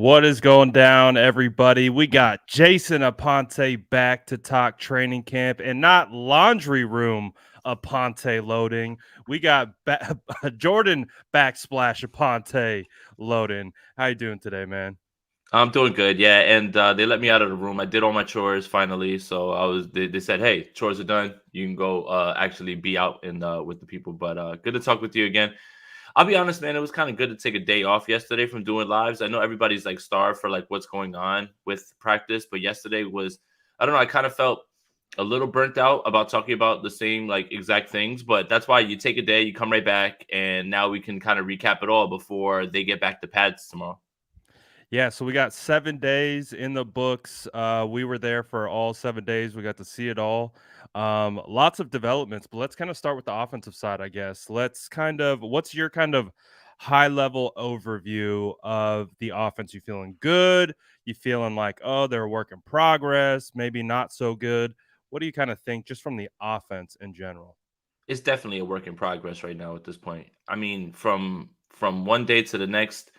What is going down, everybody? We got Jason Aponte back to talk training camp and not laundry room Aponte loading. We got Jordan backsplash Aponte loading. How you doing today, man? I'm doing good, yeah. And they let me out of the room. I did all my chores finally, so They said, "Hey, chores are done. You can go actually be out and with the people." But good to talk with you again. I'll be honest, man. It was kind of good to take a day off yesterday from doing lives. I know everybody's like starved for like what's going on with practice, but yesterday was I don't know. I kind of felt a little burnt out about talking about the same like exact things, but that's why you take a day, you come right back, and now we can kind of recap it all before they get back to pads tomorrow. Yeah, so we got 7 days in the books. We were there for all 7 days. We got to see it all. Lots of developments, but let's kind of start with the offensive side, I guess. What's your kind of high level overview of the offense? You feeling good? You feeling like, oh, they're a work in progress, maybe not so good? What do you kind of think just from the offense in general? It's definitely a work in progress right now at this point. I mean, from one day to the next,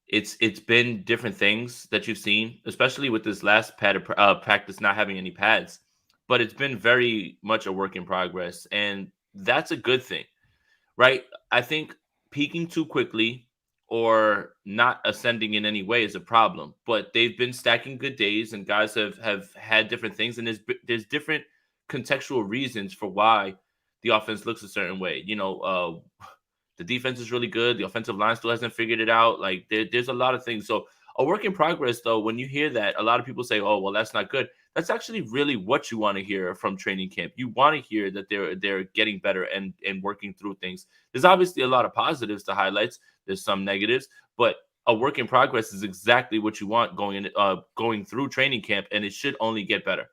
it's been different things that you've seen, especially with this last practice not having any pads. But it's been very much a work in progress, and that's a good thing, right? I think peaking too quickly or not ascending in any way is a problem. But they've been stacking good days, and guys have had different things, and there's different contextual reasons for why the offense looks a certain way. The defense is really good. The offensive line still hasn't figured it out. Like there's a lot of things. So a work in progress, though. When you hear that, a lot of people say, "Oh, well, that's not good." That's actually really what you want to hear from training camp. You want to hear that they're getting better and working through things. There's obviously a lot of positives to highlights. There's some negatives, but a work in progress is exactly what you want going through training camp, and it should only get better.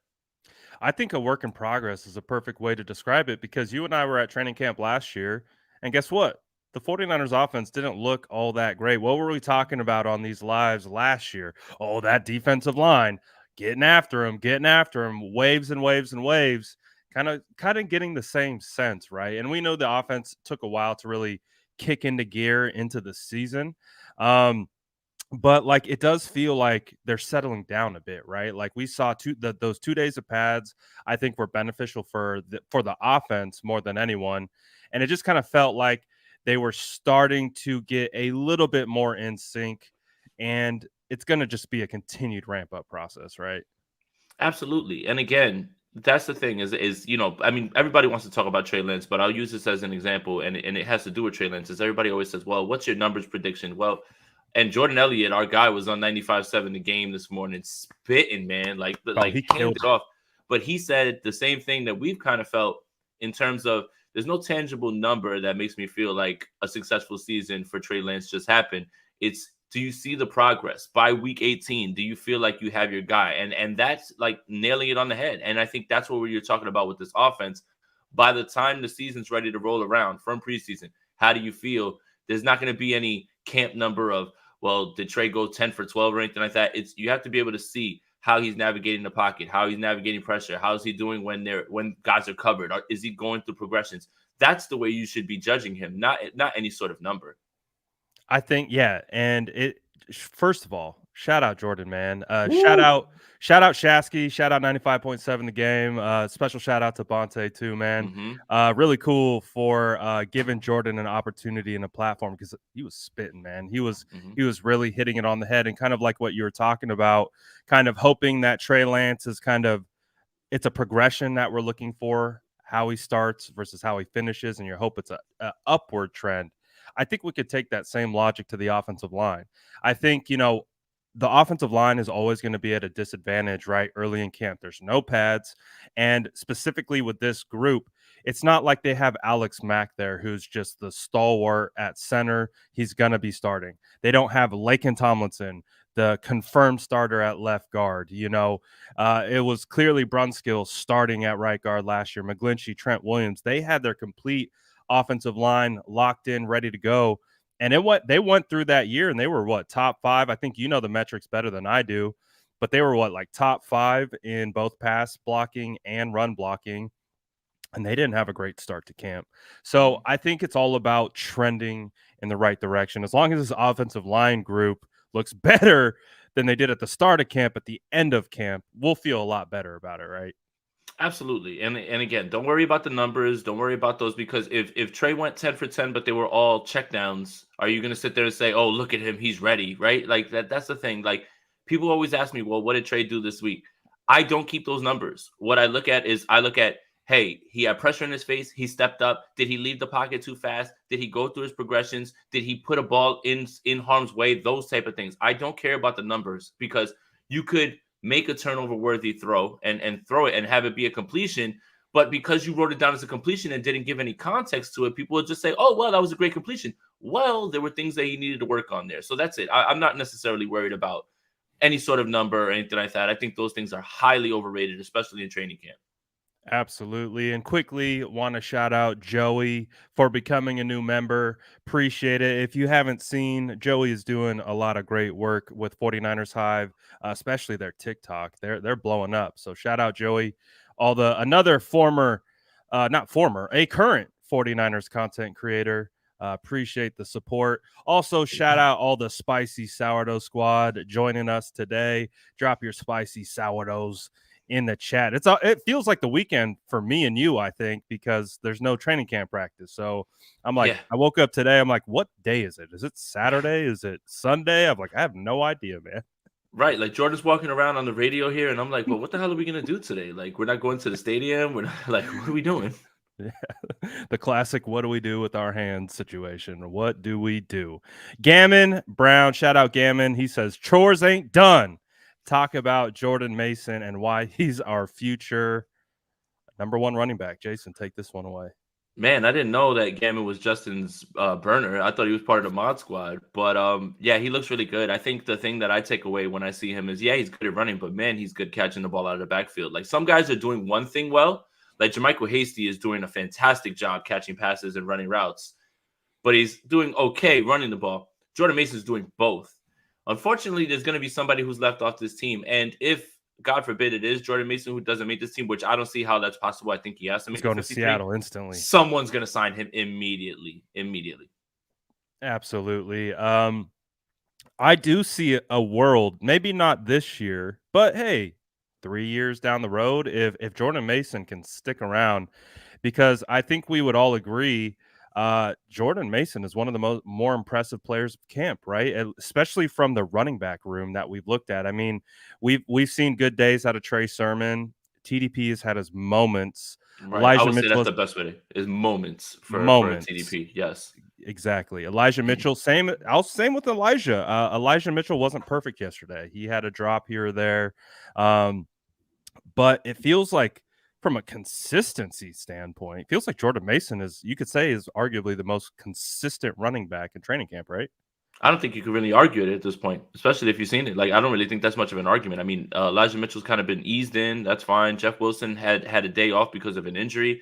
I think a work in progress is a perfect way to describe it because you and I were at training camp last year, and guess what? The 49ers offense didn't look all that great. What were we talking about on these lives last year? Oh, that defensive line getting after him, waves and waves and waves, kind of getting the same sense, right? And we know the offense took a while to really kick into gear into the season. Um, but, like, it does feel like they're settling down a bit, right? Like, we saw those 2 days of pads, I think were beneficial for the offense more than anyone, and it just kinda felt like they were starting to get a little bit more in sync, and it's gonna just be a continued ramp up process, right? Absolutely. And again, that's the thing I mean, everybody wants to talk about Trey Lance, but I'll use this as an example, and it has to do with Trey Lance. Is everybody always says, "Well, what's your numbers prediction?" Well, and Jordan Elliott, our guy, was on 95.7 the game this morning, spitting, man, Oh, like he hand killed it it. off. But he said the same thing that we've kind of felt in terms of there's no tangible number that makes me feel like a successful season for Trey Lance just happened. It's do you see the progress by week 18? Do you feel like you have your guy? And that's like nailing it on the head. And I think that's what you're talking about with this offense. By the time the season's ready to roll around from preseason, how do you feel? There's not going to be any camp number of, well, did Trey go 10 for 12 or anything like that? It's you have to be able to see how he's navigating the pocket, how he's navigating pressure, how is he doing when guys are covered, or is he going through progressions? That's the way you should be judging him, not any sort of number. I think yeah, and first of all, shout out Jordan, man. Woo! Shout out Shasky, shout out 95.7 the game. Special shout out to Bonte too, man. Mm-hmm. Really cool for giving Jordan an opportunity and a platform because he was spitting, man. Mm-hmm. He was really hitting it on the head and kind of like what you were talking about, kind of hoping that Trey Lance is kind of it's a progression that we're looking for, how he starts versus how he finishes, and you hope it's a upward trend. I think we could take that same logic to the offensive line. I think, the offensive line is always going to be at a disadvantage, right? Early in camp, there's no pads. And specifically with this group, it's not like they have Alex Mack there, who's just the stalwart at center. He's going to be starting. They don't have Lakin Tomlinson, the confirmed starter at left guard. It was clearly Brunskill starting at right guard last year. McGlinchey, Trent Williams, they had their complete offensive line locked in, ready to go. And they went through that year and they were what, top five? I think you know the metrics better than I do, but they were what, like top five in both pass blocking and run blocking. And they didn't have a great start to camp. So I think it's all about trending in the right direction. As long as this offensive line group looks better than they did at the start of camp, at the end of camp, we'll feel a lot better about it, right? Absolutely. And again, don't worry about the numbers. Don't worry about those because if Trey went 10 for 10, but they were all checkdowns, are you gonna sit there and say, oh, look at him, he's ready, right? Like that's the thing. Like people always ask me, well, what did Trey do this week? I don't keep those numbers. What I look at is I look at, hey, he had pressure in his face, he stepped up. Did he leave the pocket too fast? Did he go through his progressions? Did he put a ball in harm's way? Those type of things. I don't care about the numbers because you could make a turnover worthy throw and throw it and have it be a completion. But because you wrote it down as a completion and didn't give any context to it, people would just say, oh, well, that was a great completion. Well, there were things that he needed to work on there. So that's it. I'm not necessarily worried about any sort of number or anything like that. I think those things are highly overrated, especially in training camp. Absolutely. And quickly want to shout out Joey for becoming a new member. Appreciate it. If you haven't seen, Joey is doing a lot of great work with 49ers Hive, especially their TikTok. They're blowing up. So shout out Joey. Another former, not former, a current 49ers content creator. Appreciate the support. Also, shout out all the spicy sourdough squad joining us today. Drop your spicy sourdoughs in the chat. It feels like the weekend for me and you, I think, because there's no training camp practice. So I'm like, Yeah. I woke up today. I'm like, what day is it? Is it Saturday? Is it Sunday? I'm like, I have no idea, man. Right. Like Jordan's walking around on the radio here, and I'm like, well, what the hell are we going to do today? Like, we're not going to the stadium. We're not, like, what are we doing? Yeah. The classic what do we do with our hands situation. What do we do? Gammon Brown, shout out Gammon. He says chores ain't done. Talk about Jordan Mason and why he's our future number one running back. Jason, take this one away. Man, I didn't know that Gammon was Justin's burner. I thought he was part of the mod squad. But yeah, he looks really good. I think the thing that I take away when I see him is, yeah, he's good at running, but man, he's good catching the ball out of the backfield. Like some guys are doing one thing well, like Jermichael Hasty is doing a fantastic job catching passes and running routes, but he's doing okay running the ball. Jordan Mason's doing both. Unfortunately, there's going to be somebody who's left off this team, and if God forbid it is Jordan Mason who doesn't make this team, which I don't see how that's possible. I think he has to make He's going to 53. Seattle instantly. Someone's going to sign him immediately. Absolutely. I do see a world, maybe not this year, but hey, 3 years down the road, if Jordan Mason can stick around, because I think we would all agree, Jordan Mason is one of the more impressive players of camp, right? Especially from the running back room that we've looked at. I mean, we've seen good days out of Trey Sermon. TDP has had his moments. Right. I Elijah would say Mitchell that's has the best way is moments for a moments. TDP. Yes. Exactly. Elijah Mitchell, same with Elijah. Elijah Mitchell wasn't perfect yesterday. He had a drop here or there. But it feels like from a consistency standpoint, it feels like Jordan Mason you could say is arguably the most consistent running back in training camp, right? I don't think you could really argue it at this point, especially if you've seen it. Like, I don't really think that's much of an argument. I mean, Elijah Mitchell's kind of been eased in. That's fine. Jeff Wilson had a day off because of an injury.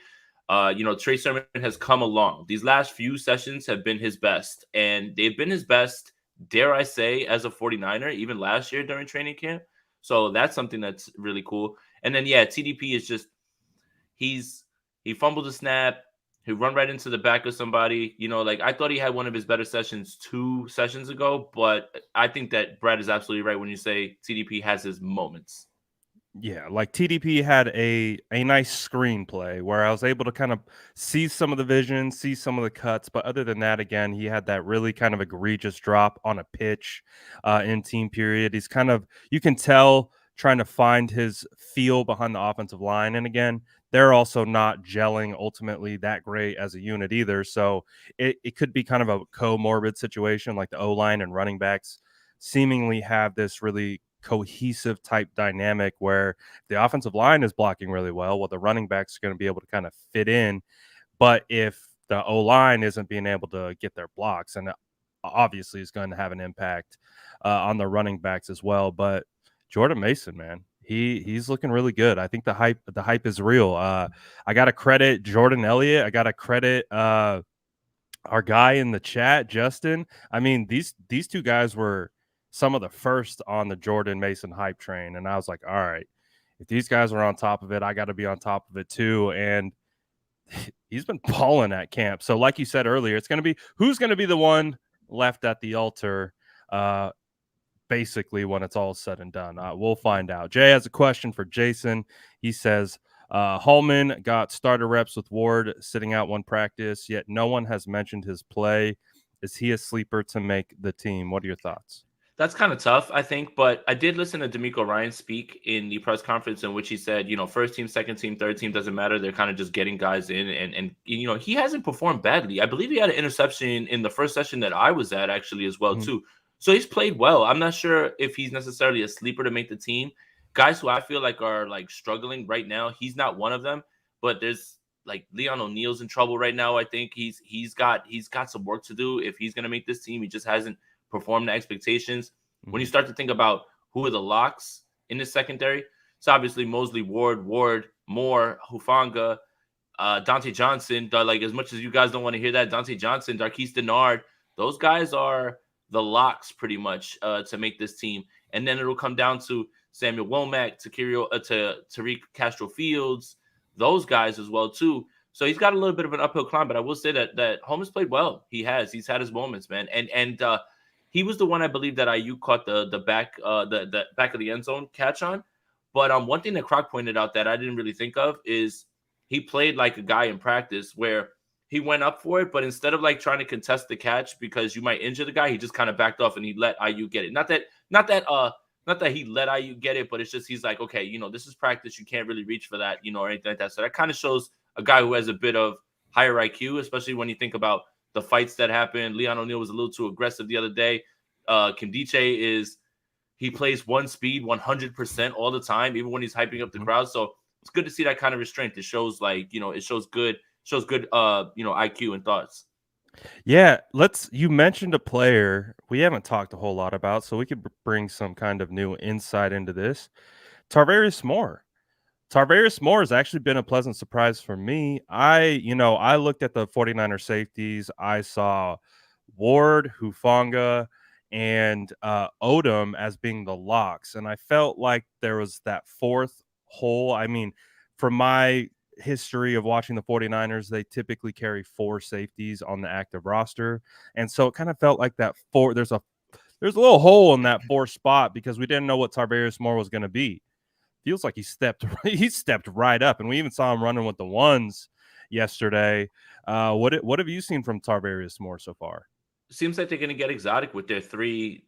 Trey Sermon has come along. These last few sessions have been his best, and they've been his best, dare I say, as a 49er, even last year during training camp. So that's something that's really cool. And then, yeah, TDP is just he fumbled a snap. He run right into the back of somebody. Like I thought he had one of his better sessions 2 sessions ago, but I think that Brad is absolutely right when you say TDP has his moments. Yeah, like TDP had a nice screenplay where I was able to kind of see some of the vision, see some of the cuts, but other than that, again, he had that really kind of egregious drop on a pitch in team period. He's kind of, you can tell, trying to find his feel behind the offensive line, and again, they're also not gelling ultimately that great as a unit either. So it could be kind of a comorbid situation, like the O line and running backs seemingly have this really cohesive type dynamic where the offensive line is blocking really well the running backs are going to be able to kind of fit in. But if the O-line isn't being able to get their blocks, and obviously is going to have an impact on the running backs as well. But Jordan Mason, man, he's looking really good. I think the hype is real. I got to credit Jordan Elliott. I got to credit our guy in the chat, Justin. I mean, these 2 guys were some of the first on the Jordan Mason hype train. And I was like, all right, if these guys are on top of it, I got to be on top of it too. And he's been balling at camp. So like you said earlier, it's going to be who's going to be the one left at the altar basically when it's all said and done. We'll find out. Jay has a question for Jason. He says, Hallman got starter reps with Ward sitting out one practice, yet no one has mentioned his play. Is he a sleeper to make the team? What are your thoughts? That's kind of tough, I think. But I did listen to D'Amico Ryan speak in the press conference in which he said, first team, second team, third team doesn't matter. They're kind of just getting guys in, and he hasn't performed badly. I believe he had an interception in the first session that I was at actually as well Mhm. too. So he's played well. I'm not sure if he's necessarily a sleeper to make the team. Guys who I feel like are like struggling right now, he's not one of them. But there's like Leon O'Neal's in trouble right now. I think he's got some work to do if he's going to make this team. He just hasn't performed the expectations. When you Mhm. start to think about who are the locks in the secondary, it's obviously Mosley, Ward, Moore, Hufanga, Dante Johnson. Like, as much as you guys don't want to hear that, Dante Johnson, Darquise Dennard, those guys are the locks pretty much to make this team. And then it'll come down to Samuel Womack, to Tariq Castro Fields, those guys as well too. So he's got a little bit of an uphill climb, but I will say that Holmes played well. He's had his moments, man. And he was the one I believe that Aiyuk caught the back the back of the end zone catch on. But one thing that Croc pointed out that I didn't really think of is he played like a guy in practice where he went up for it, but instead of like trying to contest the catch because you might injure the guy, he just kind of backed off and he let Aiyuk get it. Not that he let Aiyuk get it, but it's just he's like, okay, this is practice. You can't really reach for that, or anything like that. So that kind of shows a guy who has a bit of higher IQ, especially when you think about the fights that happened. Leon O'Neal was a little too aggressive the other day. Kimdiche he plays one speed 100% all the time, even when he's hyping up the crowd. So it's good to see that kind of restraint. It shows it shows good IQ and thoughts. Yeah, you mentioned a player we haven't talked a whole lot about, so we could bring some kind of new insight into this. Tarvarius Moore. Tarvarius Moore has actually been a pleasant surprise for me. I looked at the 49er safeties. I saw Ward, Hufanga, and Odom as being the locks. And I felt like there was that fourth hole. I mean, from my history of watching the 49ers, they typically carry four safeties on the active roster. And so it kind of felt like there's a little hole in that fourth spot because we didn't know what Tarvarius Moore was going to be. Feels like he stepped right up, and we even saw him running with the ones yesterday. What have you seen from Tarvarius Moore so far? Seems like they're going to get exotic with their three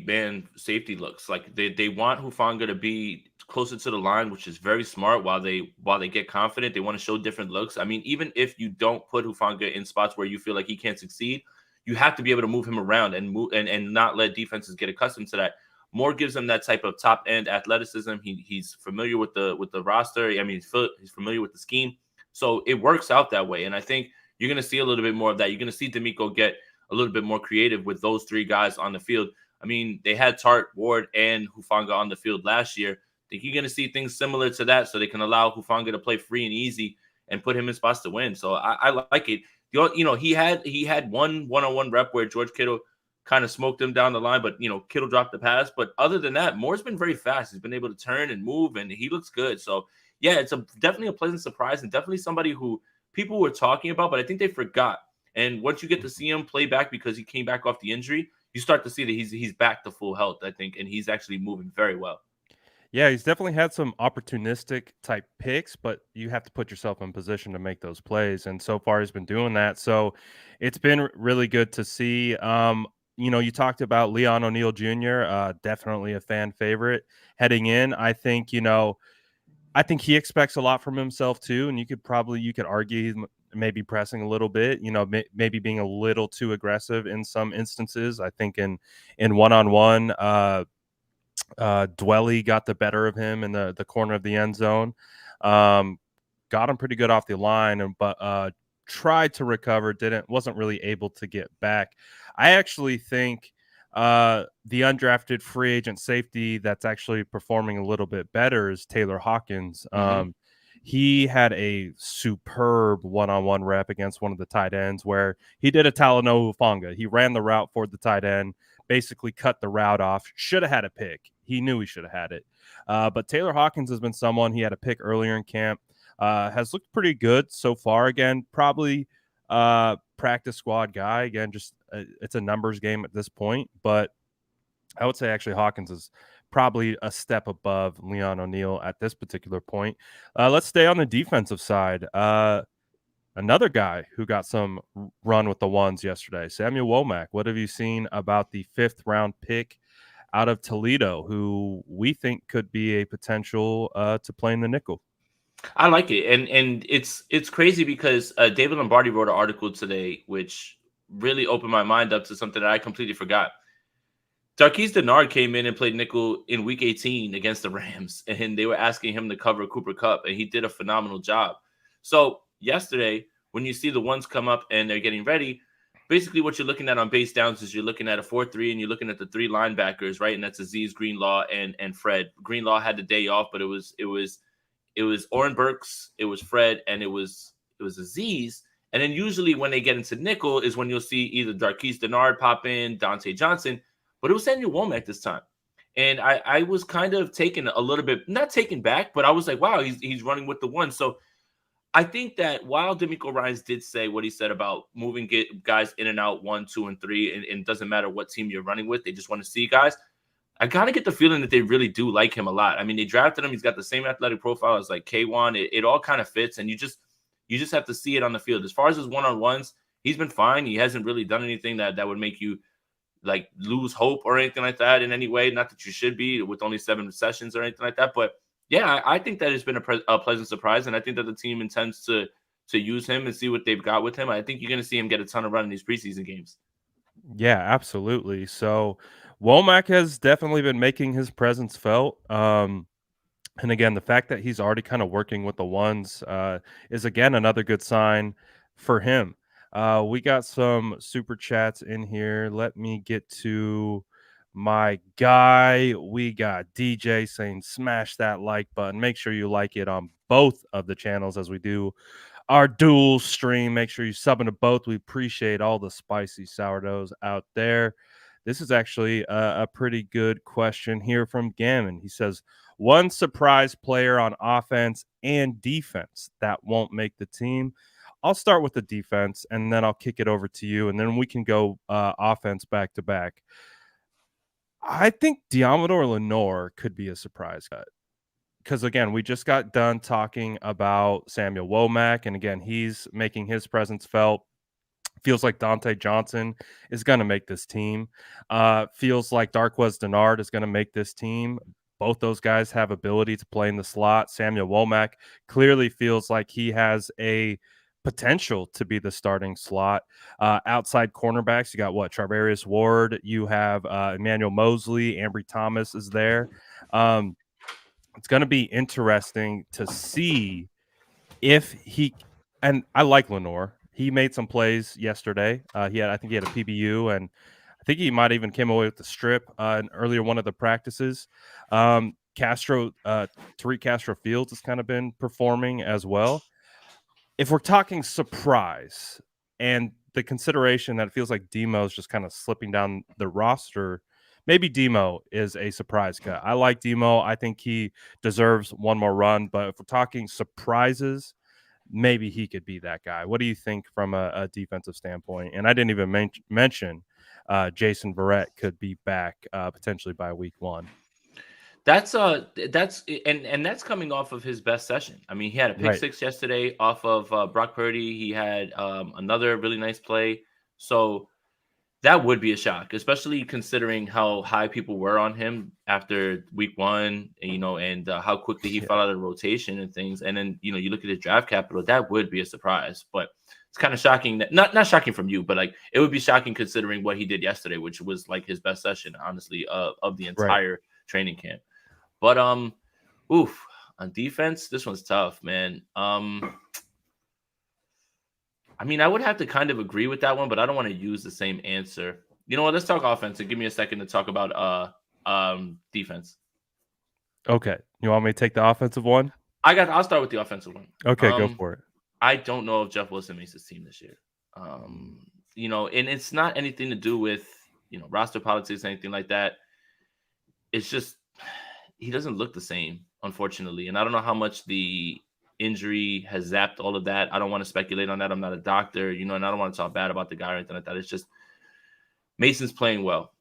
man safety looks. Like they want Hufanga to be closer to the line, which is very smart. While they get confident, they want to show different looks. I mean, even if you don't put Hufanga in spots where you feel like he can't succeed, you have to be able to move him around and move and not let defenses get accustomed to that. Moore gives him that type of top end athleticism. He's familiar with the roster. I mean, he's familiar with the scheme, so it works out that way. And I think you're going to see a little bit more of that. You're going to see D'Amico get a little bit more creative with those three guys on the field. I mean, they had Tart, Ward, and Hufanga on the field last year. I think you're going to see things similar to that, so they can allow Hufanga to play free and easy and put him in spots to win. So I like it. He had one-on-one rep where George Kittle kind of smoked him down the line, but Kittle dropped the pass. But other than that, Moore's been very fast. He's been able to turn and move, and he looks good. So yeah, it's definitely a pleasant surprise and definitely somebody who people were talking about, but I think they forgot. And once you get to see him play back because he came back off the injury, you start to see that he's back to full health, I think, and he's actually moving very well. Yeah, he's definitely had some opportunistic type picks, but you have to put yourself in position to make those plays. And so far, he's been doing that. So it's been really good to see. You talked about Leon O'Neal Jr., definitely a fan favorite heading in. I think he expects a lot from himself too, and you could argue he's maybe pressing a little bit, maybe being a little too aggressive in some instances. I think in one-on-one, Dwelly got the better of him in the corner of the end zone. Got him pretty good off the line, but tried to recover, wasn't really able to get back. I actually think the undrafted free agent safety that's actually performing a little bit better is Taylor Hawkins. Mm-hmm. He had a superb one-on-one rep against one of the tight ends where he did a Talanoa Hufanga. He ran the route for the tight end, basically cut the route off. Should have had a pick. He knew he should have had it. But Taylor Hawkins has been someone, he had a pick earlier in camp, has looked pretty good so far. Again, probably practice squad guy. Again, just it's a numbers game at this point. But I would say actually Hawkins is probably a step above Leon O'Neal at this particular point. Let's stay on the defensive side. Another guy who got some run with the ones yesterday, Samuel Womack. What have you seen about the 5th-round pick out of Toledo, who we think could be a potential to play in the nickel? I like it, and it's crazy because David Lombardi wrote an article today, which really opened my mind up to something that I completely forgot. Darqueze Dennard came in and played nickel in Week 18 against the Rams, and they were asking him to cover Cooper Kupp, and he did a phenomenal job. So yesterday, when you see the ones come up and they're getting ready, basically what you're looking at on base downs is you're looking at a 4-3, and you're looking at the 3 linebackers, right? And that's Aziz, Greenlaw, and Fred. Greenlaw had the day off, but it was Oren Burks, it was Fred, and it was Aziz. And then usually when they get into nickel is when you'll see either Darqueze Dennard pop in, Dante Johnson, but it was Samuel Womack this time. And I was kind of taken a little bit, not taken back, but I was like, wow, he's running with the one. So I think that while D'Amico Ryans did say what he said about moving guys in and out 1, 2, and 3, and it doesn't matter what team you're running with, they just want to see guys. I kind of get the feeling that they really do like him a lot. I mean, they drafted him. He's got the same athletic profile as like K1. It all kind of fits, and you just have to see it on the field. As far as his one-on-ones, he's been fine. He hasn't really done anything that would make you like lose hope or anything like that in any way. Not that you should be with only 7 sessions or anything like that. But yeah, I think that has been a pleasant surprise, and I think that the team intends to use him and see what they've got with him. I think you're going to see him get a ton of run in these preseason games. Yeah, absolutely. So Womack has definitely been making his presence felt. And again, the fact that he's already kind of working with the ones is again another good sign for him. We got some super chats in here. Let me get to my guy. We got DJ saying, smash that like button. Make sure you like it on both of the channels as we do our dual stream. Make sure you sub into both. We appreciate all the spicy sourdoughs out there. This is actually a pretty good question here from Gammon. He says, one surprise player on offense and defense that won't make the team. I'll start with the defense and then I'll kick it over to you, and then we can go offense back to back. I think Diamador Lenore could be a surprise cut because again, we just got done talking about Samuel Womack, and again, he's making his presence felt. Feels like Dante Johnson is going to make this team. Feels like Darqueze Dennard is going to make this team. Both those guys have ability to play in the slot. Samuel Womack clearly feels like he has a potential to be the starting slot. Outside cornerbacks, you got what? Charvarius Ward. You have Emmanuel Mosley. Ambry Thomas is there. It's going to be interesting to see if he, and I like Lenore. He made some plays yesterday. I think he had a PBU, and I think he might even came away with the strip in earlier one of the practices. Tariq Castro Fields has kind of been performing as well. If we're talking surprise and the consideration that it feels like Demo is just kind of slipping down the roster, maybe Demo is a surprise cut. I like Demo. I think he deserves one more run. But if we're talking surprises, maybe he could be that guy. What do you think from a defensive standpoint? And I didn't even mention Jason Verrett could be back potentially by week 1. That's that's coming off of his best session. I mean, he had a pick Right. 6 yesterday off of Brock Purdy. He had another really nice play. So that would be a shock, especially considering how high people were on him after week 1, and how quickly he fell out of the rotation and things. And then, you look at his draft capital, that would be a surprise. But it's kind of shocking that not shocking from you, but like it would be shocking considering what he did yesterday, which was like his best session, honestly, of the Right. entire training camp. But oof, on defense, this one's tough, man. I mean, I would have to kind of agree with that one, but I don't want to use the same answer. You know what? Let's talk offense and give me a second to talk about defense. Okay. You want me to take the offensive one? I'll start with the offensive one. Okay, go for it. I don't know if Jeff Wilson makes his team this year. And it's not anything to do with roster politics, anything like that. It's just he doesn't look the same, unfortunately. And I don't know how much the injury has zapped all of that. I don't want to speculate on that. I'm not a doctor, and I don't want to talk bad about the guy or anything like that. It's just Mason's playing well.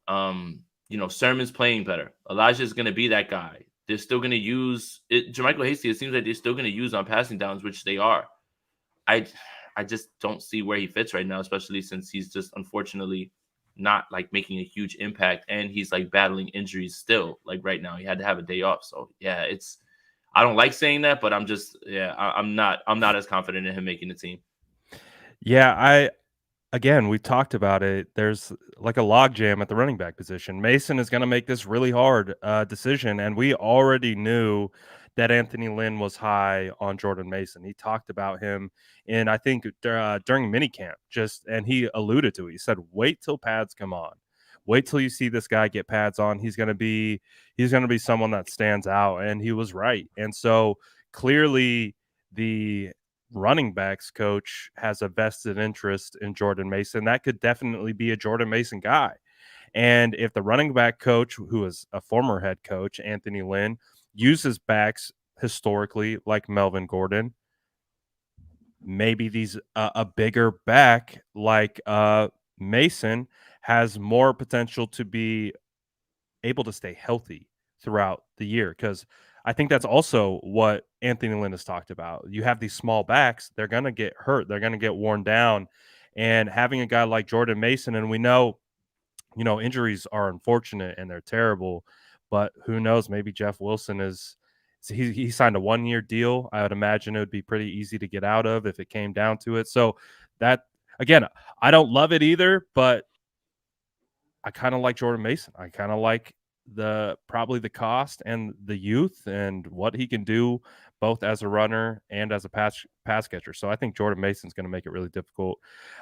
Sermon's playing better. Elijah is going to be that guy. They're still going to use it. Jermichael Hasty, it seems like they're still going to use on passing downs, which they are. I just don't see where he fits right now, especially since he's just unfortunately not like making a huge impact, and he's like battling injuries still. Like right now, he had to have a day off. So yeah, I don't like saying that, but I'm not as confident in him making the team. Yeah, again, we talked about it. There's like a logjam at the running back position. Mason is going to make this really hard decision, and we already knew that Anthony Lynn was high on Jordan Mason. He talked about him in, I think, during minicamp, and he alluded to it. He said, "Wait till pads come on. Wait till you see this guy get pads on. He's going to be someone that stands out." And he was right. And so clearly, the running backs coach has a vested interest in Jordan Mason. That could definitely be a Jordan Mason guy. And if the running back coach, who is a former head coach, Anthony Lynn, uses backs historically like Melvin Gordon, maybe a bigger back like Mason has more potential to be able to stay healthy throughout the year, because I think that's also what Anthony Lynn has talked about. You have these small backs, they're going to get hurt, they're going to get worn down. And having a guy like Jordan Mason, and we know, injuries are unfortunate and they're terrible, but who knows, maybe Jeff Wilson he signed a 1-year deal. I would imagine it would be pretty easy to get out of if it came down to it. So that, again, I don't love it either, but I kind of like Jordan Mason. I kind of like probably the cost and the youth and what he can do both as a runner and as a pass catcher. So I think Jordan Mason's going to make it really difficult.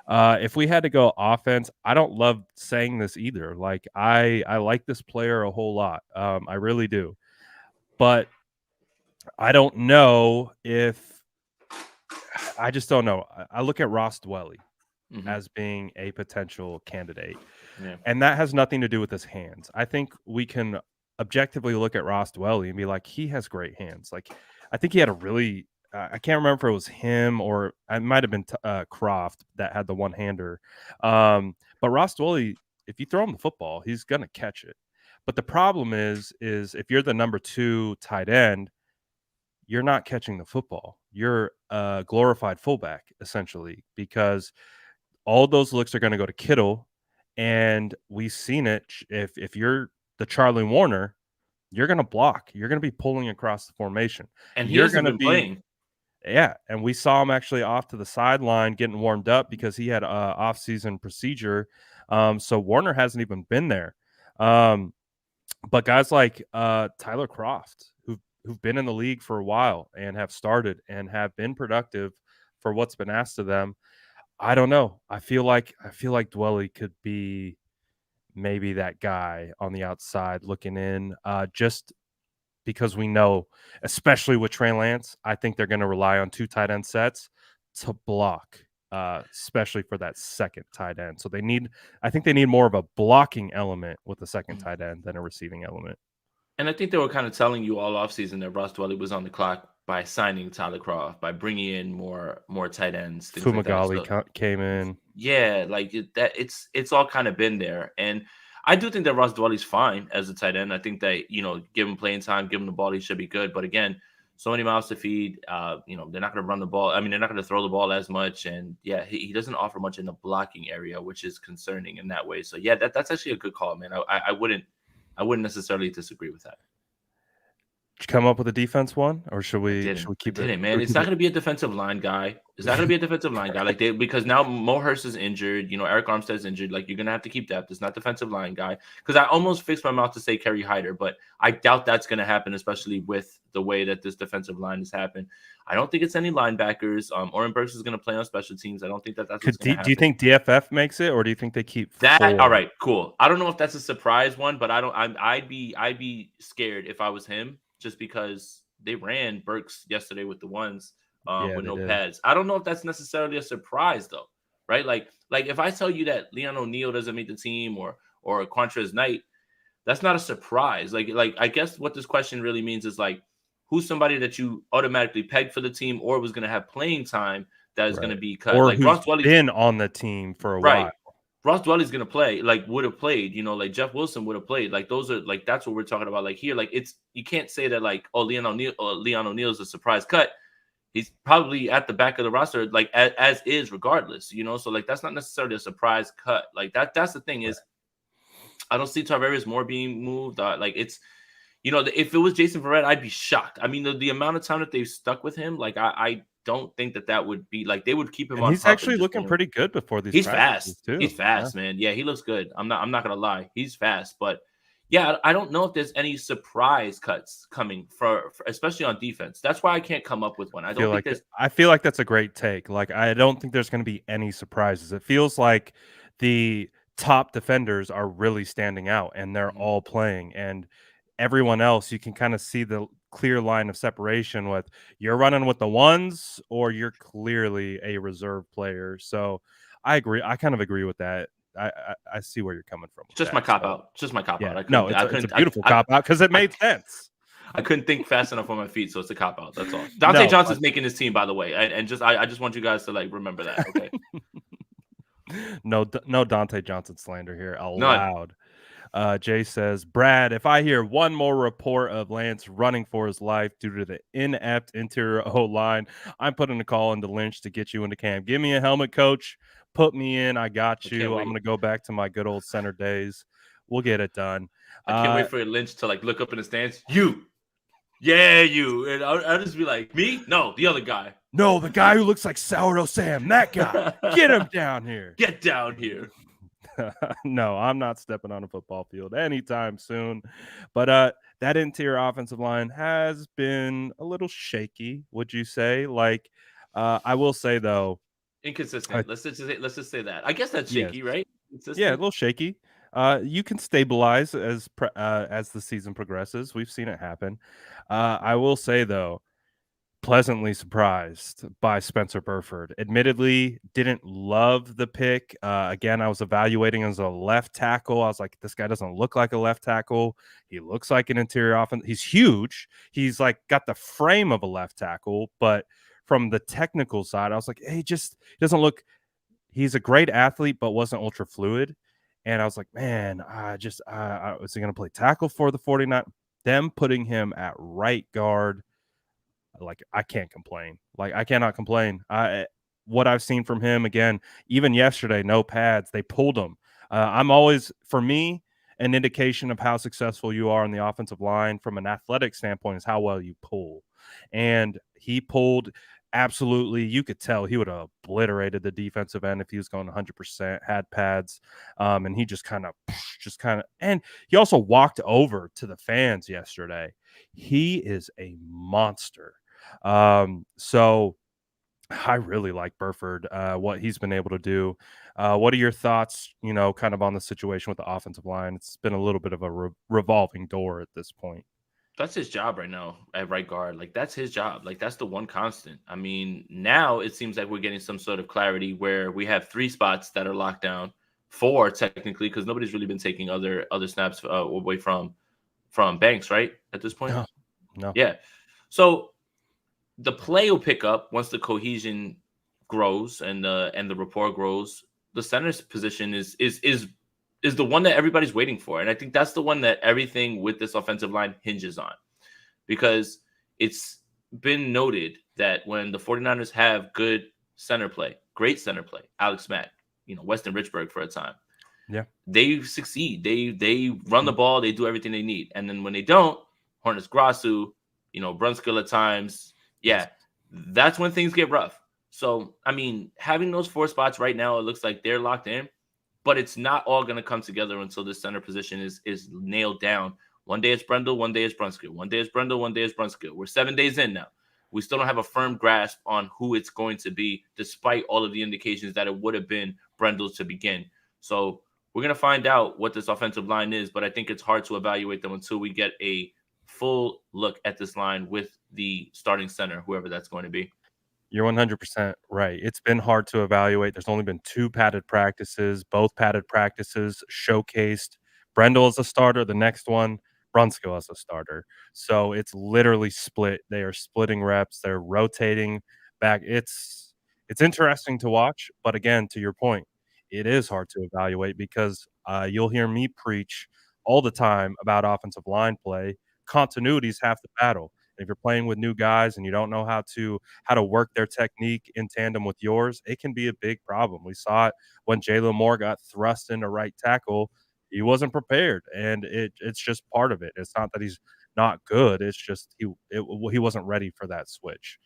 If we had to go offense, I don't love saying this either. Like I like this player a whole lot. I really do. But I don't know I just don't know. I look at Ross Dwelly as being a potential candidate. Yeah. And that has nothing to do with his hands. I think we can objectively look at Ross Dwelly and be like, he has great hands. Like, I think he had a really, I can't remember if it was him or it might have been Croft that had the one-hander. But Ross Dwelly, if you throw him the football, he's going to catch it. But the problem is if you're the number 2 tight end, you're not catching the football. You're a glorified fullback, essentially, because all those looks are going to go to Kittle. And we've seen it. If you're the Charlie Warner, you're going to block. You're going to be pulling across the formation. And you're going to be playing. Yeah, and we saw him actually off to the sideline getting warmed up because he had off-season procedure. So Warner hasn't even been there. But guys like Tyler Kroft, who've been in the league for a while and have started and have been productive for what's been asked of them, I don't know. I feel like Dwelly could be maybe that guy on the outside looking in, just because we know, especially with Trey Lance, I think they're going to rely on 2 tight end sets to block, especially for that second tight end. So I think they need more of a blocking element with the second tight end than a receiving element. And I think they were kind of telling you all offseason that Ross Dwelly was on the clock by signing Tyler Kroft, by bringing in more tight ends. Fumagalli came in. Yeah, like it's all kind of been there. And I do think that Ross Dwelly's fine as a tight end. I think that, give him playing time, give him the ball, he should be good. But again, so many mouths to feed. They're not going to run the ball. I mean, they're not going to throw the ball as much. And yeah, he doesn't offer much in the blocking area, which is concerning in that way. So yeah, that's actually a good call, man. I wouldn't necessarily disagree with that. Did you come up with a defense one, or should we keep it? Man, it's not going to be a defensive line guy. It's not going to be a defensive line guy because now Mo Hurst is injured. Eric Armstead's injured. Like, you're going to have to keep depth. It's not defensive line guy, because I almost fixed my mouth to say Kerry Hyder, but I doubt that's going to happen, especially with the way that this defensive line has happened. I don't think it's any linebackers. Oren Burks is going to play on special teams. I don't think that's what's going to happen. Do you think DFF makes it, or do you think they keep that? 4? All right, cool. I don't know if that's a surprise one, but I'd be scared if I was him, just because they ran Burks yesterday with the ones with no pads. I don't know if that's necessarily a surprise though, right? Like if I tell you that Leon O'Neal doesn't make the team or Quantrez Knight, that's not a surprise. Like I guess what this question really means is like, who's somebody that you automatically pegged for the team or was going to have playing time that is going to be cut? Or like who's been on the team for a while. Ross Dwelly's gonna play, like would have played, like Jeff Wilson would have played. Like those are like that's what we're talking about. Like here, like it's you can't say that like Leon O'Neal is a surprise cut. He's probably at the back of the roster, like as is regardless. So like that's not necessarily a surprise cut. Like that's the thing is I don't see Tarvarius Moore being moved. Like it's if it was Jason Verrett, I'd be shocked. I mean, the amount of time that they've stuck with him, like I don't think that would be like they would keep him And on he's pup and actually just looking pretty good before these he's practices fast. He's too. Yeah. fast, man. Yeah, he looks good. I'm not gonna lie. He's fast, but yeah, I don't know if there's any surprise cuts coming for especially on defense. That's why I can't come up with one. I don't think there's I feel like that's a great take. Like, I don't think there's gonna be any surprises. It feels like the top defenders are really standing out, and they're Mhm. all playing, and everyone else, you can kinda see the clear line of separation with you're running with the ones or you're clearly a reserve player. So, I agree. I kind of agree with that. I see where you're coming from with Just my that. cop So, out. Just my cop out. yeah. I No, couldn't. it's I a couldn't. beautiful cop out because it I, made sense. I couldn't think fast enough on my feet, so it's a cop out. That's all. Dante No, Johnson's but making his team, by the way, and just I just want you guys to like remember that. Okay, no Dante Johnson slander here none. allowed. Jay says, Brad, if I hear one more report of Lance running for his life due to the inept interior O line, I'm putting a call into Lynch to get you into camp. Give me a helmet, coach. Put me in. I I got can't you. I'm wait. going to go back to my good old center days. We'll get it done. I can't wait for Lynch to like look up in the stands. You, yeah, you, and I'll just be like, me? No, the other guy. No, the guy who looks like Sourdough Sam, that guy. Get him down here. Get down here. No, I'm not stepping on a football field anytime soon. But that interior offensive line has been a little shaky, would you say? Like, I will say though, Inconsistent. Let's just say that. I guess that's yes, shaky, right? yeah, a Consistent. little shaky. You can stabilize as the season progresses. We've seen it happen. I will say though, pleasantly surprised by Spencer Burford. Admittedly, didn't love the pick. Again, I was evaluating as a left tackle. I was like, this guy doesn't look like a left tackle. He looks like an interior offense. He's huge. He's like got the frame of a left tackle, but from the technical side, I was like, hey, he doesn't look. He's a great athlete, but wasn't ultra fluid. And I was like, man, was he going to play tackle for the 49? Them putting him at right guard, like I can't complain. Like I cannot complain. What I've seen from him again, even yesterday, no pads. They pulled him. I'm always for me an indication of how successful you are on the offensive line from an athletic standpoint is how well you pull. And he pulled absolutely. You could tell he would have obliterated the defensive end if he was going 100%. Had pads, and he just kind of, and he also walked over to the fans yesterday. He is a monster. So I really like Burford, what he's been able to do. What are your thoughts, kind of on the situation with the offensive line? It's been a little bit of a revolving door at this point. That's his job right now at right guard. Like that's his job. Like that's the one constant. I mean, now it seems like we're getting some sort of clarity where we have 3 spots that are locked down, 4 technically, because nobody's really been taking other snaps away from Banks, right? At this point, No, no. yeah. So the play will pick up once the cohesion grows and the rapport grows. The center's position is the one that everybody's waiting for, and I think that's the one that everything with this offensive line hinges on, because it's been noted that when the 49ers have good center play, great center play, Alex Mack, Weston Richburg for a time, Yeah. they succeed. They run the ball, they do everything they need, and then when they don't, Hornets Grasu, Brunskill at times, Yes. yeah, that's when things get rough. So, I mean, having those 4 spots right now, it looks like they're locked in, but it's not all going to come together until this center position is nailed down. One day it's Brendel, one day it's Brunskill. One day it's Brendel, one day it's Brunskill. We're 7 days in now. We still don't have a firm grasp on who it's going to be, despite all of the indications that it would have been Brendel to begin. So we're going to find out what this offensive line is, but I think it's hard to evaluate them until we get a full look at this line with the starting center, whoever that's going to be. You're 100% right. It's been hard to evaluate. There's only been 2 padded practices. Both padded practices showcased Brendel as a starter. The next one, Brunskill as a starter. So it's literally split. They are splitting reps. They're rotating back. It's interesting to watch. But again, to your point, it is hard to evaluate because you'll hear me preach all the time about offensive line play. Continuity is half the battle. If you're playing with new guys and you don't know how to work their technique in tandem with yours, it can be a big problem. We saw it when Jalen Moore got thrust into right tackle. He wasn't prepared, and it's just part of it. It's not that he's not good. It's just he wasn't ready for that switch.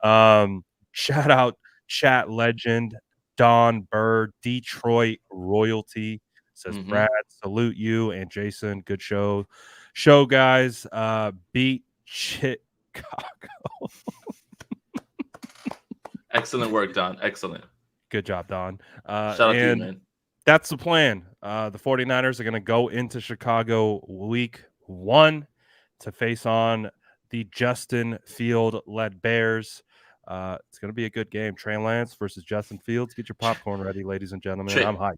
Shout out chat legend Don Bird, Detroit royalty, says, Hmm. "Brad, salute you, and Jason, good show, guys, beat Chicago." Excellent work, Don. Excellent. Good job, Don. Shout out to you, And man. that's the plan. The 49ers are gonna go into Chicago week 1 to face on the Justin Field-led Bears. It's gonna be a good game. Trey Lance versus Justin Fields. Get your popcorn ready, ladies and gentlemen. Trey, I'm hyped.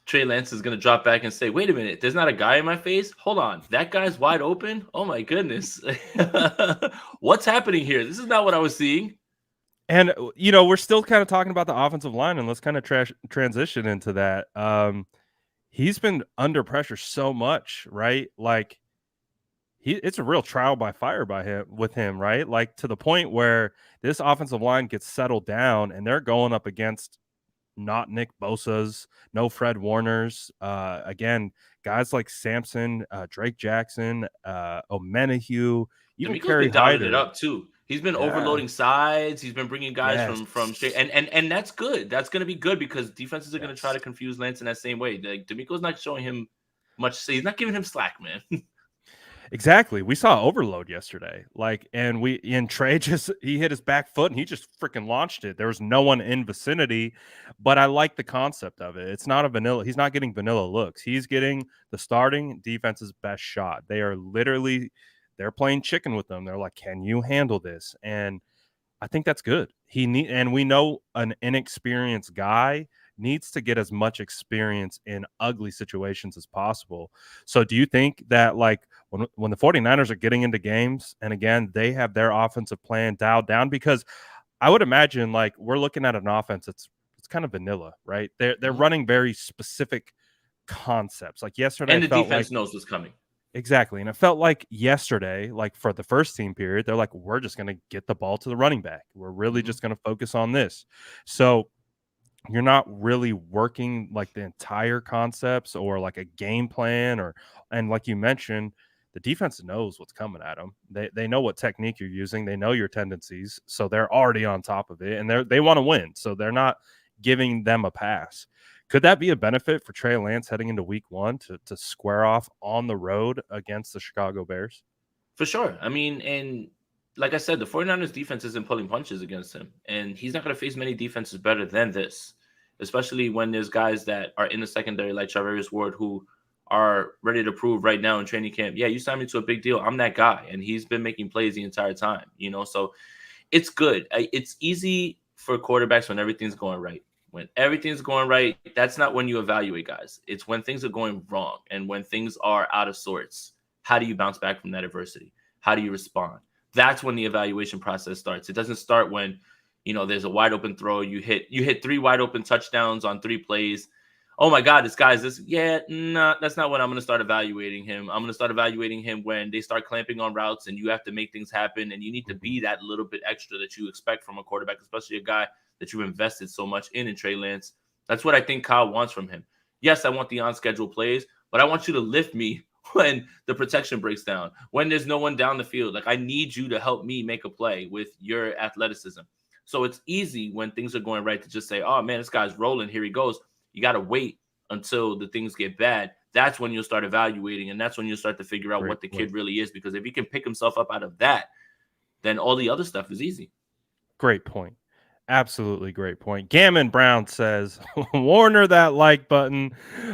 Trey Lance is gonna drop back and say, "Wait a minute, there's not a guy in my face. Hold on, that guy's wide open. Oh my goodness, what's happening here? This is not what I was seeing." And, we're still kinda talking about the offensive line, and let's kinda transition into that. He's been under pressure so much, right? Like, it's a real trial by fire with him, right? Like, to the point where this offensive line gets settled down, and they're going up against not Nick Bosa's, no Fred Warner's. Again, guys like Sampson, Drake Jackson, Omenahue, even D'Amico's Kerry been dialing it Hyder. up too. He's been Yeah. overloading sides. He's been bringing guys from straight, Yes. and that's good. That's going to be good because defenses are going to try Yes. to confuse Lance in that same way. Like D'Amico's not showing him much. He's not giving him slack, man. Exactly. We saw overload yesterday. Like, and Trey he hit his back foot and he just freaking launched it. There was no one in vicinity, but I like the concept of it. It's not a vanilla. He's not getting vanilla looks. He's getting the starting defense's best shot. They're playing chicken with them. They're like, "Can you handle this?" And I think that's good. And we know an inexperienced guy needs to get as much experience in ugly situations as possible. So do you think that, like, when the 49ers are getting into games and again they have their offensive plan dialed down, because I would imagine, like, we're looking at an offense it's kind of vanilla, right? They're Mhm. running very specific concepts. Like yesterday And the felt like defense knows what's coming. exactly. And it felt like yesterday, like for the first team period, they're like, we're just going to get the ball to the running back. We're really Mhm. just going to focus on this. So you're not really working like the entire concepts or like a game plan and like you mentioned, the defense knows what's coming at them. They know what technique you're using. They know your tendencies. So they're already on top of it and they want to win. So they're not giving them a pass. Could that be a benefit for Trey Lance heading into week 1 to square off on the road against the Chicago Bears? For sure. I mean, and like I said, the 49ers defense isn't pulling punches against him. And he's not going to face many defenses better than this, especially when there's guys that are in the secondary like Charvarius Ward who are ready to prove right now in training camp. Yeah, you signed me to a big deal. I'm that guy. And he's been making plays the entire time, So it's good. It's easy for quarterbacks when everything's going right. When everything's going right, that's not when you evaluate guys. It's when things are going wrong and when things are out of sorts. How do you bounce back from that adversity? How do you respond? That's when the evaluation process starts. It doesn't start when, there's a wide open throw. You hit 3 wide open touchdowns on 3 plays. Oh my God, this guy's this. Yeah, no, that's not when I'm going to start evaluating him. I'm going to start evaluating him when they start clamping on routes and you have to make things happen. And you need to Mhm. be that little bit extra that you expect from a quarterback, especially a guy that you've invested so much in Trey Lance. That's what I think Kyle wants from him. Yes, I want the on schedule plays, but I want you to lift me when the protection breaks down, when there's no one down the field. Like, I need you to help me make a play with your athleticism. So it's easy when things are going right to just say, oh man, this guy's rolling. Here he goes. You got to wait until the things get bad. That's when you'll start evaluating, and that's when you'll start to figure out Great what the point. kid really is. Because if he can pick himself up out of that, then all the other stuff is easy. Great point. Absolutely great point. Gammon Brown says, Warner that like button.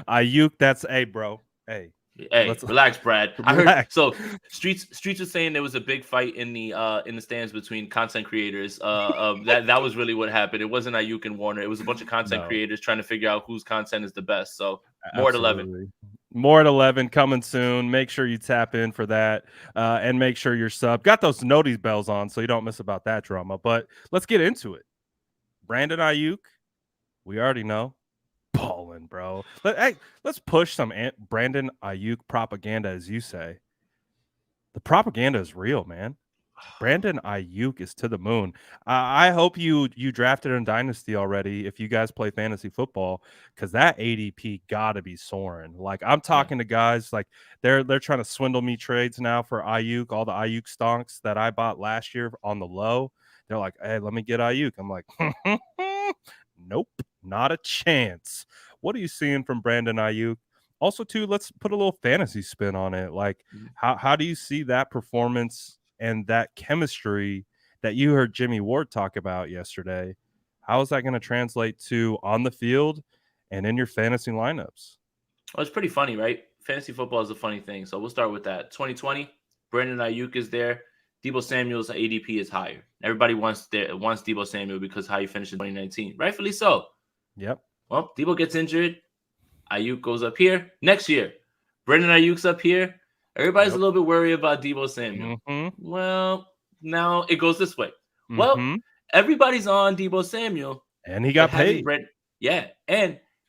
Aiyuk, that's a bro. Hey, Hey, let's relax, Brad. I heard relax. so streets was saying there was a big fight in the stands between content creators. That was really what happened. It wasn't Ayuk and Warner. It was a bunch of content No, creators trying to figure out whose content is the best. So more at 11. absolutely. More at 11 coming soon. Make sure you tap in for that and make sure you're sub. Got those notice bells on so you don't miss about that drama. But let's get into it. Brandon Ayuk, we already know. balling, bro. Let's push some Brandon Ayuk propaganda, as you say. The propaganda is real, man. Brandon Ayuk is to the moon. I hope you drafted in Dynasty already if you guys play fantasy football, because that ADP gotta be soaring. Like, I'm Yeah. talking to guys like they're trying to swindle me trades now for Ayuk, all the Ayuk stonks that I bought last year on the low. They're like, hey, let me get Ayuk. I'm like, nope, not a chance. What are you seeing from Brandon Ayuk? Also, too, let's put a little fantasy spin on it. Like, Mhm. how do you see that performance and that chemistry that you heard Jimmy Ward talk about yesterday? How is that going to translate to on the field and in your fantasy lineups? Well, it's pretty funny, right? Fantasy football is a funny thing. So we'll start with that. 2020, Brandon Ayuk is there. Debo Samuel's ADP is higher. Everybody wants Debo Samuel because how he finished in 2019. Rightfully so. Yep. Well, Debo gets injured. Ayuk goes up here. Next year, Brandon Ayuk's up here. Everybody's a Yep. little bit worried about Debo Samuel. Mm-hmm. Well, now it goes this way. Well, Mm-hmm. everybody's on Debo Samuel, And he but got paid.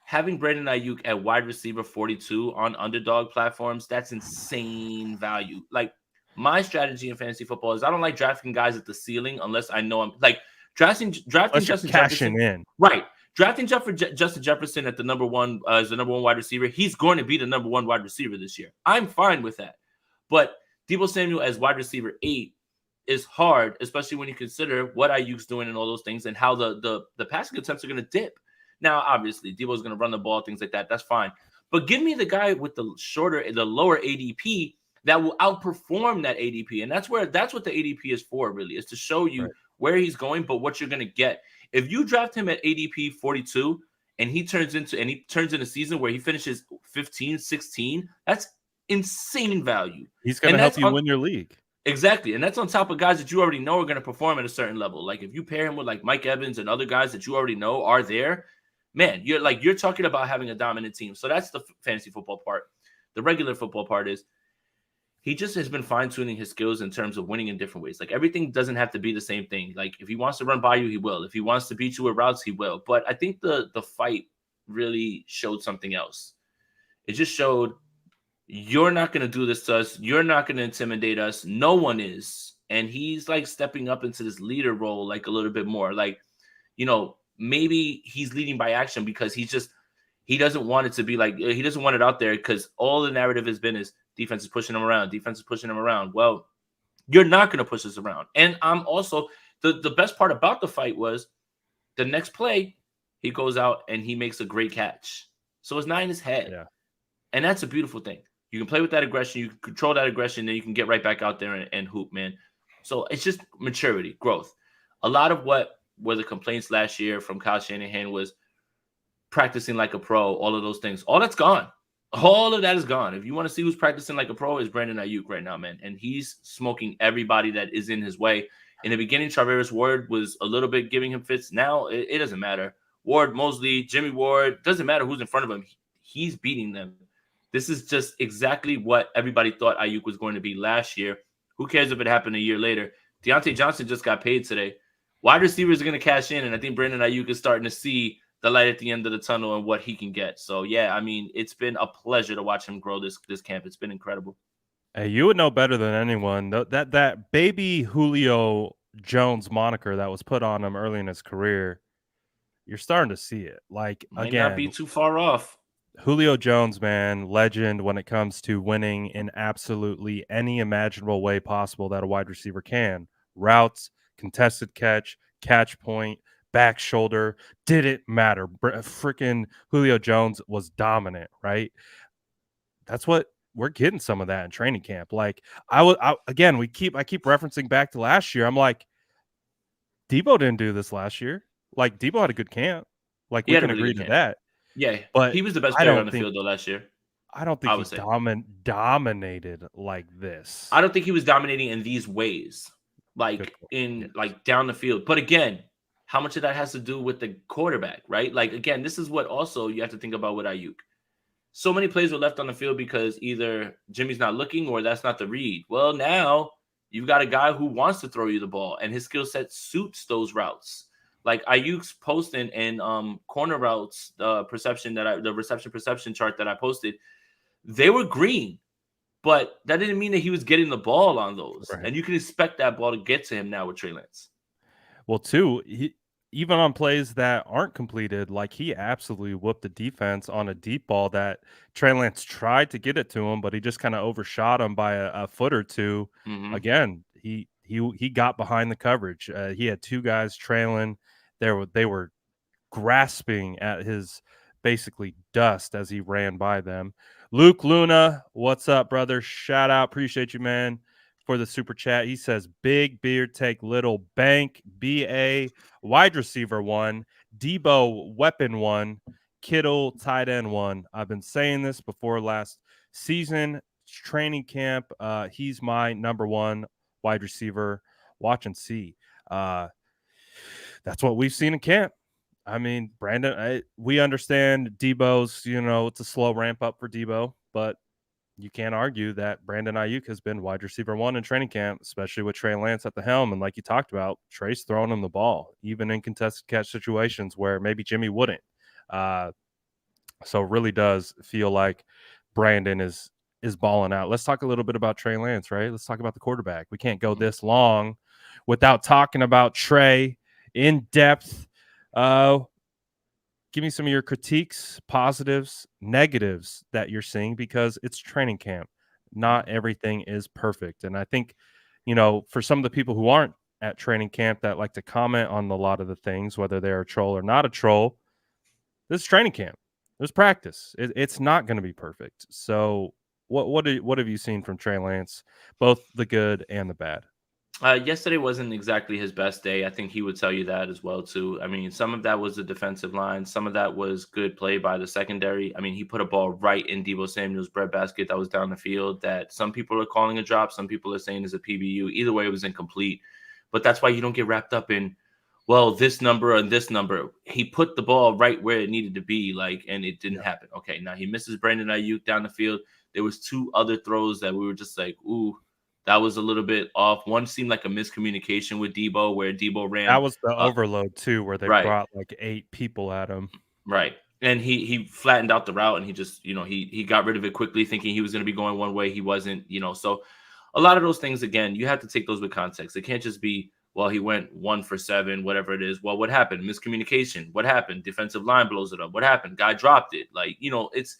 having Brandon Ayuk at wide receiver 42 on underdog platforms, that's insane value. Like, my strategy in fantasy football is I don't like drafting guys at the ceiling unless I know I'm like drafting Unless you're Justin Jefferson. cashing in. Right. Drafting Justin Jefferson at the number one as the number one wide receiver, he's going to be the number one wide receiver this year. I'm fine with that. But Debo Samuel as wide receiver 8 is hard, especially when you consider what Ayuk's doing and all those things and how the passing attempts are going to dip. Now, obviously, Debo's going to run the ball, things like that. That's fine. But give me the guy with the lower ADP that will outperform that ADP. And that's what the ADP is for, really, is to show you Right. where he's going, but what you're going to get. If you draft him at ADP 42 and he turns in a season where he finishes 15, 16, that's insane value. He's going And to help that's you on win your league. exactly. And that's on top of guys that you already know are going to perform at a certain level. Like if you pair him with like Mike Evans and other guys that you already know are there, man, you're talking about having a dominant team. So that's the fantasy football part. The regular football part is he just has been fine-tuning his skills in terms of winning in different ways. Like everything doesn't have to be the same thing. Like if he wants to run by you, he will. If he wants to beat you with routes, he will. But I think the fight really showed something else. It just showed you're not going to do this to us. You're not going to intimidate us. No one is. And he's like stepping up into this leader role like a little bit more. Like, maybe he's leading by action because he doesn't want it to be like he doesn't want it out there because all the narrative has been is defense is pushing him around. Defense is pushing him around. Well, you're not going to push us around. And I'm also the best part about the fight was the next play, he goes out and he makes a great catch. So it's not in his head. Yeah. And that's a beautiful thing. You can play with that aggression. You can control that aggression. Then you can get right back out there and hoop, man. So it's just maturity, growth. A lot of what were the complaints last year from Kyle Shanahan was practicing like a pro, all of those things. All that's gone. All of that is gone. If you want to see who's practicing like a pro, is Brandon Ayuk right now, man. And he's smoking everybody that is in his way. In the beginning, Travis Ward was a little bit giving him fits. Now it doesn't matter. Ward, Mosley, Jimmy Ward, doesn't matter who's in front of him. He's beating them. This is just exactly what everybody thought Ayuk was going to be last year. Who cares if it happened a year later? Deontay Johnson just got paid today. Wide receivers are going to cash in, and I think Brandon Ayuk is starting to see the light at the end of the tunnel and what he can get. So, yeah, I mean, it's been a pleasure to watch him grow this camp. It's been incredible. Hey, you would know better than anyone that baby Julio Jones moniker that was put on him early in his career. You're starting to see it. Like, Might not be again, too far off. Julio Jones, man, legend when it comes to winning in absolutely any imaginable way possible that a wide receiver can. Routes, contested catch point, back shoulder, didn't matter. Freaking Julio Jones was dominant, right? That's what we're getting some of that in training camp. Like again, I keep referencing back to last year. I'm like, Debo didn't do this last year. Like Debo had a good camp. Like He we had a can really agree good to camp. that. Yeah, But he was the best I player on don't the think field, though, last year. I don't I think he would say. dominated like this. I don't think he was dominating in these ways, Good like point. in Yes. like down the field. But again, how much of that has to do with the quarterback, right? Like again, this is what also you have to think about with Ayuk. So many plays were left on the field because either Jimmy's not looking or that's not the read. Well, now you've got a guy who wants to throw you the ball and his skill set suits those routes. Like Ayuk's posting and corner routes, the reception perception chart that I posted, they were green, but that didn't mean that he was getting the ball on those. Right. And you can expect that ball to get to him now with Trey Lance. Well, too, even on plays that aren't completed, like he absolutely whooped the defense on a deep ball that Trey Lance tried to get it to him, but he just kind of overshot him by a foot or two. Mm-hmm. Again, he got behind the coverage. He had two guys trailing. They were grasping at his basically dust as he ran by them. Luke Luna, what's up, brother? Shout out. Appreciate you, man, for the super chat. He says, Big Beard take little bank, BA, wide receiver one, Debo, weapon one, Kittle, tight end one. I've been saying this before last season, training camp. He's my number one wide receiver. Watch and see. That's what we've seen in camp. I mean, Brandon, we understand Debo's, it's a slow ramp up for Debo, but you can't argue that Brandon Aiyuk has been wide receiver one in training camp, especially with Trey Lance at the helm. And like you talked about, Trey's throwing him the ball, even in contested catch situations where maybe Jimmy wouldn't. So it really does feel like Brandon is balling out. Let's talk a little bit about Trey Lance, right? Let's talk about the quarterback. We can't go this long without talking about Trey in depth. Give me some of your critiques, positives, negatives that you're seeing, because it's training camp. Not everything is perfect. And I think, for some of the people who aren't at training camp that like to comment on a lot of the things, whether they're a troll or not a troll, this is training camp. There's practice. It's not going to be perfect. So what have you seen from Trey Lance, both the good and the bad? Yesterday wasn't exactly his best day. I think he would tell you that as well too. I mean, some of that was the defensive line. Some of that was good play by the secondary. I mean, he put a ball right in Deebo Samuel's breadbasket that was down the field that some people are calling a drop. Some people are saying is a PBU. Either way, it was incomplete. But that's why you don't get wrapped up in, well, this number and this number. He put the ball right where it needed to be, and it didn't happen. Okay, now he misses Brandon Aiyuk down the field. There was two other throws that we were just like, ooh, that was a little bit off. One seemed like a miscommunication with Debo, where Debo ran That was the overload too, where they right, brought like 8 people at him. right, and he flattened out the route, and he just he got rid of it quickly, thinking he was going to be going one way. He wasn't, So a lot of those things, again, you have to take those with context. It can't just be, well, he went 1 for 7, whatever it is. Well, what happened? Miscommunication. What happened? Defensive line blows it up. What happened? Guy dropped it. It's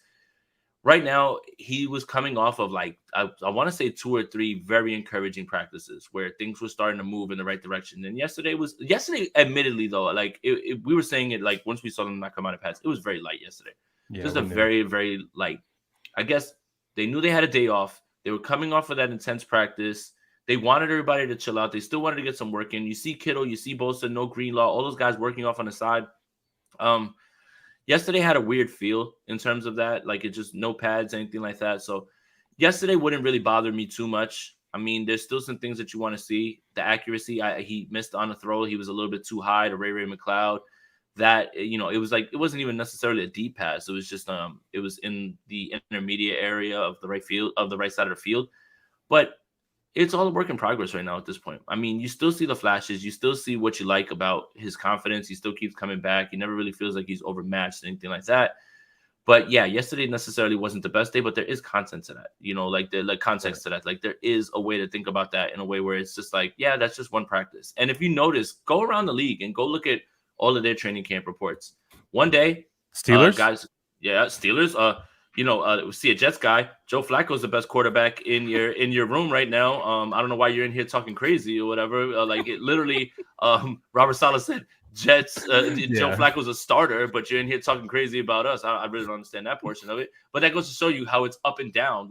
right now he was coming off of I want to say 2 or 3 very encouraging practices where things were starting to move in the right direction. And yesterday, admittedly though, we were saying it, once we saw them not come out of pads, it was very light yesterday. Yeah, Just a very, very light. I guess they knew they had a day off. They were coming off of that intense practice. They wanted everybody to chill out. They still wanted to get some work in. You see Kittle, you see Bosa, no Greenlaw, all those guys working off on the side. Yesterday had a weird feel in terms of that, it just no pads, anything like that. So yesterday wouldn't really bother me too much. I mean, there's still some things that you want to see. The accuracy, he missed on a throw. He was a little bit too high to Ray McLeod. That, it was it wasn't even necessarily a deep pass. It was just, it was in the intermediate area of the right side of the field. But it's all a work in progress right now at this point. I mean, you still see the flashes. You still see what you like about his confidence. He still keeps coming back. He never really feels like he's overmatched, anything like that. But yeah, yesterday necessarily wasn't the best day, but there is content to that, the context to that. There is a way to think about that in a way where it's just yeah, that's just one practice. And if you notice, go around the league and go look at all of their training camp reports. One day, Steelers, guys, yeah, Steelers, see a Jets guy. Joe Flacco's the best quarterback in your room right now. I don't know why you're in here talking crazy or whatever. It literally, Robert Saleh said Jets. Joe Flacco's a starter, but you're in here talking crazy about us. I really don't understand that portion of it. But that goes to show you how it's up and down.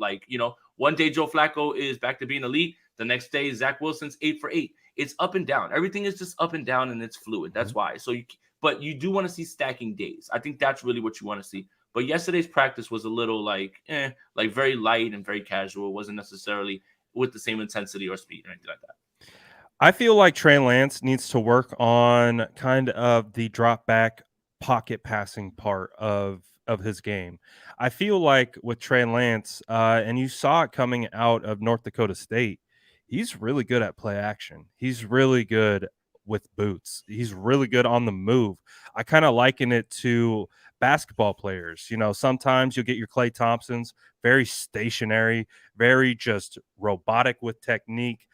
One day Joe Flacco is back to being elite. The next day Zach Wilson's 8 for 8. It's up and down. Everything is just up and down, and it's fluid. That's why. So but you do want to see stacking days. I think that's really what you want to see. But yesterday's practice was a little very light and very casual. It wasn't necessarily with the same intensity or speed or anything like that. I feel like Trey Lance needs to work on kind of the drop back pocket passing part of his game. I feel like with Trey Lance, and you saw it coming out of North Dakota State, he's really good at play action. He's really good with boots. He's really good on the move. I kind of liken it to basketball players. You know, sometimes you'll get your Klay Thompsons, very stationary, very just robotic with technique,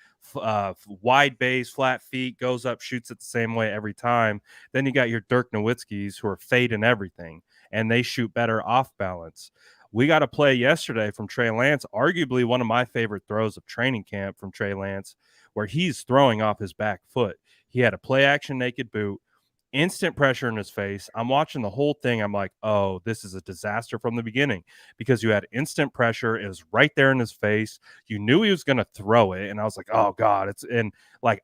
wide base, flat feet, goes up, shoots it the same way every time. Then you got your Dirk Nowitzkis who are fading everything, and they shoot better off balance. We got a play yesterday from Trey Lance, arguably one of my favorite throws of training camp from Trey Lance, where he's throwing off his back foot. He had a play action naked boot, instant pressure in his face. I'm watching the whole thing. I'm like, oh, this is a disaster from the beginning because you had instant pressure. It was right there in his face. You knew he was going to throw it. And I was like, oh, God. And like,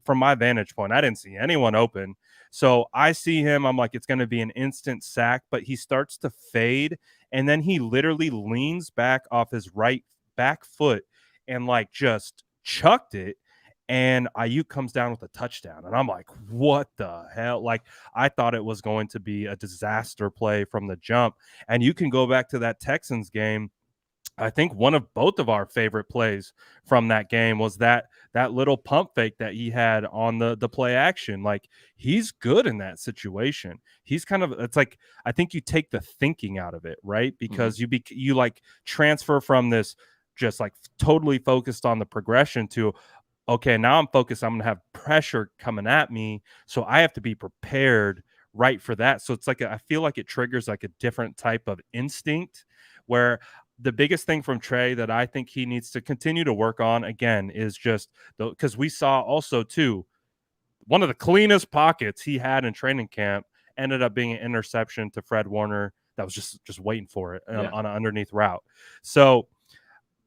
from my vantage point, I didn't see anyone open. So I see him. I'm like, it's going to be an instant sack, but he starts to fade. And then he literally leans back off his right back foot and like just chucked it. And Aiyuk comes down with a touchdown. And I'm like, what the hell? Like, I thought it was going to be a disaster play from the jump. And you can go back to that Texans game. I think one of both of our favorite plays from that game was that little pump fake that he had on the play action. Like, he's good in that situation. He's kind of, it's like, I think you take the thinking out of it, right? Because you like transfer from this just like totally focused on the progression to, okay, now I'm focused. I'm going to have pressure coming at me. So I have to be prepared right for that. So it's like, I feel like it triggers like a different type of instinct where the biggest thing from Trey that I think he needs to continue to work on again is just because we saw also too, one of the cleanest pockets he had in training camp ended up being an interception to Fred Warner that was just waiting for it on an underneath route. So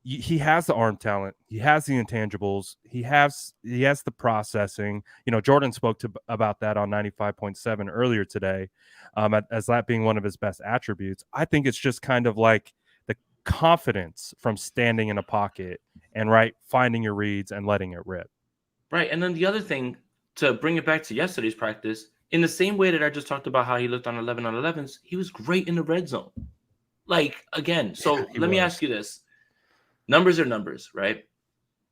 he has the arm talent, he has the intangibles, he has the processing. You know, Jordan spoke about that on 95.7 earlier today, as that being one of his best attributes. I think it's just kind of like the confidence from standing in a pocket and finding your reads and letting it rip. Right, and then the other thing, to bring it back to yesterday's practice, in the same way that I just talked about how he looked on 11 on 11s, he was great in the red zone. Like, again, so let me ask you this. Numbers are numbers, right?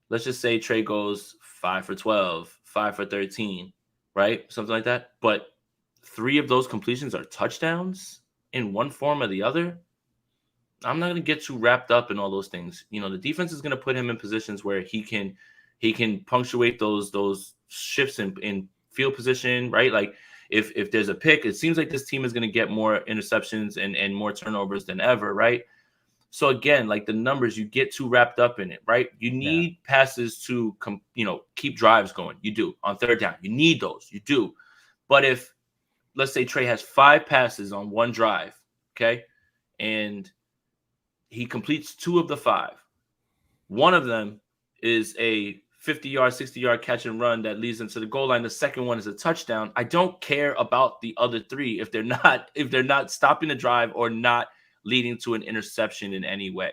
Let's just say Trey goes 5 for 12, 5 for 13, right? Something like that. But 3 of those completions are touchdowns in one form or the other. I'm not going to get too wrapped up in all those things. You know, the defense is going to put him in positions where he can punctuate those shifts in field position, right? Like if there's a pick, it seems like this team is going to get more interceptions and more turnovers than ever, right? So again, like the numbers, you get too wrapped up in it, right? You need passes to keep drives going. You do on third down. You need those. You do. But if, let's say Trey has 5 passes on one drive, okay, and he completes 2 of the 5, one of them is a 50-yard, 60-yard catch and run that leads them to the goal line. The second one is a touchdown. I don't care about the other 3 if they're not stopping the drive or not leading to an interception in any way.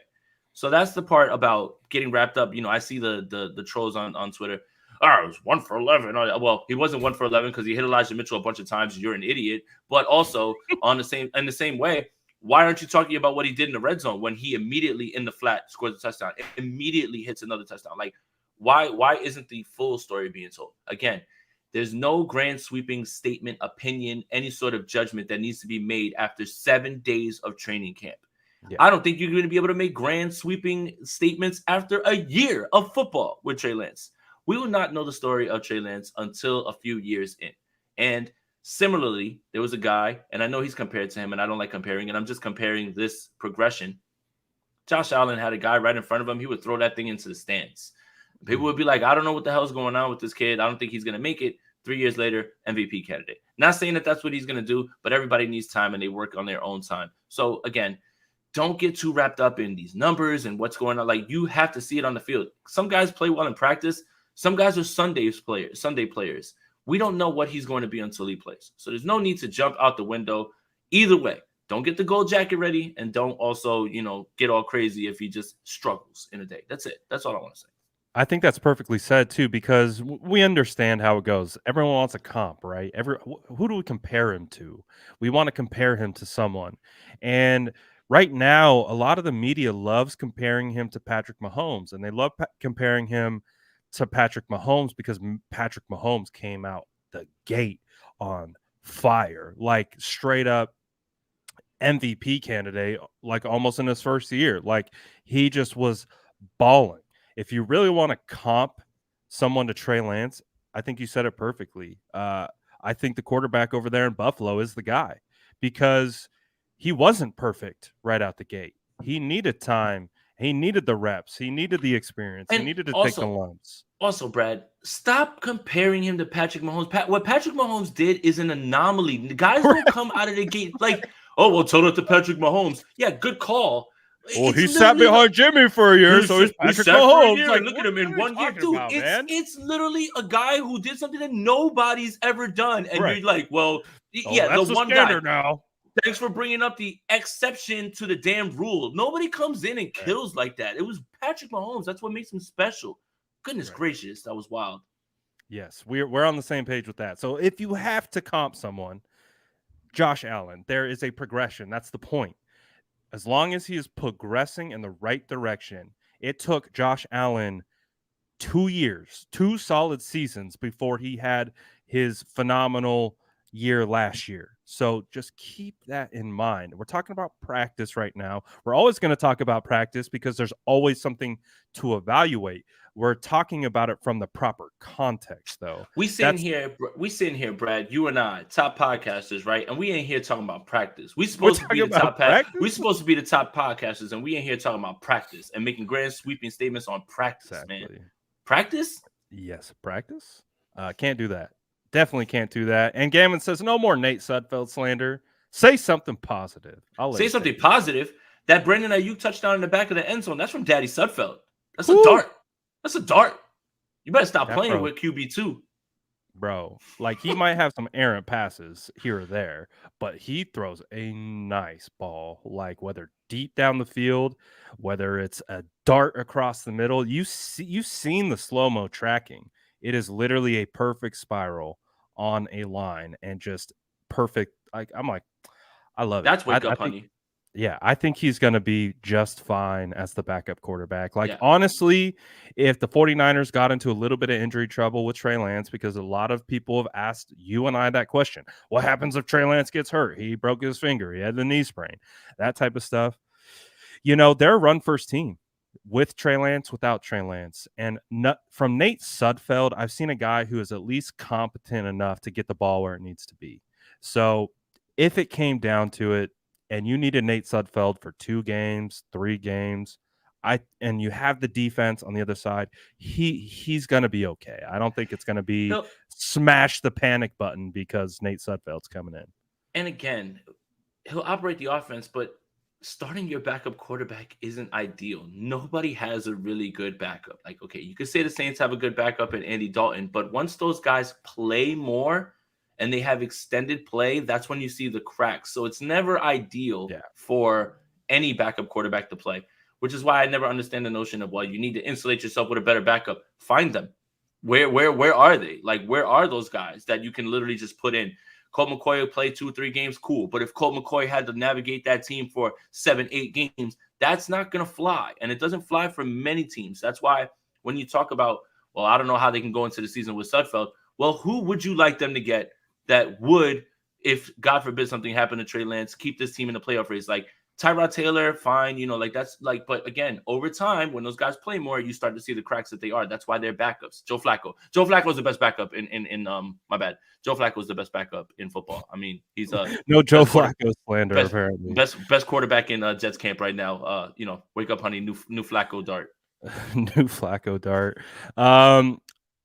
So that's the part about getting wrapped up. You know, I see the trolls on Twitter. Oh, it was 1 for 11. Well, he wasn't 1 for 11 because he hit Elijah Mitchell a bunch of times. You're an idiot. But also in the same way, why aren't you talking about what he did in the red zone when he immediately in the flat scores a touchdown, immediately hits another touchdown? Like, why isn't the full story being told? Again, there's no grand sweeping statement, opinion, any sort of judgment that needs to be made after 7 days of training camp. Yeah. I don't think you're going to be able to make grand sweeping statements after a year of football with Trey Lance. We will not know the story of Trey Lance until a few years in. And similarly, there was a guy, and I know he's compared to him, and I don't like comparing, and I'm just comparing this progression. Josh Allen had a guy right in front of him. He would throw that thing into the stands. People would be like, I don't know what the hell's going on with this kid. I don't think he's going to make it. 3 years later, MVP candidate. Not saying that that's what he's going to do, but everybody needs time and they work on their own time. So again, don't get too wrapped up in these numbers and what's going on. Like, you have to see it on the field. Some guys play well in practice. Some guys are Sunday players. We don't know what he's going to be until he plays. So there's no need to jump out the window. Either way, don't get the gold jacket ready and don't also, get all crazy if he just struggles in a day. That's it. That's all I want to say. I think that's perfectly said too, because we understand how it goes. Everyone wants a comp, right? Who do we compare him to? We want to compare him to someone. And right now, a lot of the media loves comparing him to Patrick Mahomes, and they love comparing him to Patrick Mahomes because Patrick Mahomes came out the gate on fire, like straight up MVP candidate, like almost in his first year. Like he just was balling. If you really want to comp someone to Trey Lance, I think you said it perfectly. I think the quarterback over there in Buffalo is the guy because he wasn't perfect right out the gate. He needed time. He needed the reps. He needed the experience. He And needed to take the also, lumps. Also, Brad, stop comparing him to Patrick Mahomes. What Patrick Mahomes did is an anomaly. The guys don't come out of the gate like, oh, well, tell it to Patrick Mahomes. Yeah, good call. Well, It's he sat literally behind Jimmy for a year, so he's he Patrick sat for a Mahomes. year Like, and look what at him in are you 1 year, talking dude. about, It's man? it's literally a guy who did something that nobody's ever done, and Right. you're like, well, Oh, yeah, the that's the one guy. standard now. Thanks for bringing up the exception to the damn rule. Nobody comes in and Right. kills like that. It was Patrick Mahomes. That's what makes him special. Goodness Right. gracious, that was wild. Yes, we're on the same page with that. So if you have to comp someone, Josh Allen, there is a progression. That's the point. As long as he is progressing in the right direction, it took Josh Allen 2 years, 2 solid seasons before he had his phenomenal year last year. So just keep that in mind. We're talking about practice right now. We're always going to talk about practice because there's always something to evaluate. We're talking about it from the proper context, though. We sitting That's here, Brad. You and I, top podcasters, right? And we ain't here talking about practice. We we're supposed to be talking the about top. practice. We supposed to be the top podcasters, and we ain't here talking about practice and making grand sweeping statements on practice, man. Exactly. Practice? Yes, practice. Can't do that. Definitely can't do that. And Gammon says no more Nate Sudfeld slander. Say something positive. I'll let Say you something take it. positive. That Brandon Aiyuk touchdown in the back of the end zone. That's from Daddy Sudfeld. That's a Whew, dart. That's a dart. You better stop that playing bro, with QB2. bro. Like he might have some errant passes here or there, but he throws a nice ball. Like whether deep down the field, whether it's a dart across the middle. You've seen the slow mo tracking. It is literally a perfect spiral on a line and just perfect. I'm like, I love it. That's wake I up, think honey. Yeah, I think he's going to be just fine as the backup quarterback. Like, Yeah. honestly, if the 49ers got into a little bit of injury trouble with Trey Lance, because a lot of people have asked you and I that question, what happens if Trey Lance gets hurt? He broke his finger, he had the knee sprain, that type of stuff. They're a run first team with Trey Lance, without Trey Lance. And from Nate Sudfeld, I've seen a guy who is at least competent enough to get the ball where it needs to be. So if it came down to it, and you needed Nate Sudfeld for 2 games, 3 games, and you have the defense on the other side, he's going to be okay. I don't think it's going to be He'll, smash the panic button because Nate Sudfeld's coming in. and again, he'll operate the offense, but starting your backup quarterback isn't ideal. Nobody has a really good backup. Like, okay, you could say the Saints have a good backup in Andy Dalton, but once those guys play more and they have extended play, that's when you see the cracks. So it's never ideal for any backup quarterback to play, which is why I never understand the notion of, well, you need to insulate yourself with a better backup. Find them. Where are they? Like, where are those guys that you can literally just put in? Colt McCoy will play 2-3 games, cool. But if Colt McCoy had to navigate that team for 7-8 games, that's not going to fly. And it doesn't fly for many teams. That's why when you talk about, well, I don't know how they can go into the season with Sudfeld. Well, who would you like them to get that would, if God forbid something happened to Trey Lance, keep this team in the playoff race? Like Tyrod Taylor, fine, that's like, but again, over time, when those guys play more, you start to see the cracks that they are. That's why they're backups. Joe Flacco is the best backup in my bad. Joe Flacco is the best backup in football. I mean, he's no Joe Flacco slander apparently. Best quarterback in Jets camp right now. Wake up, honey, new Flacco dart. New Flacco dart.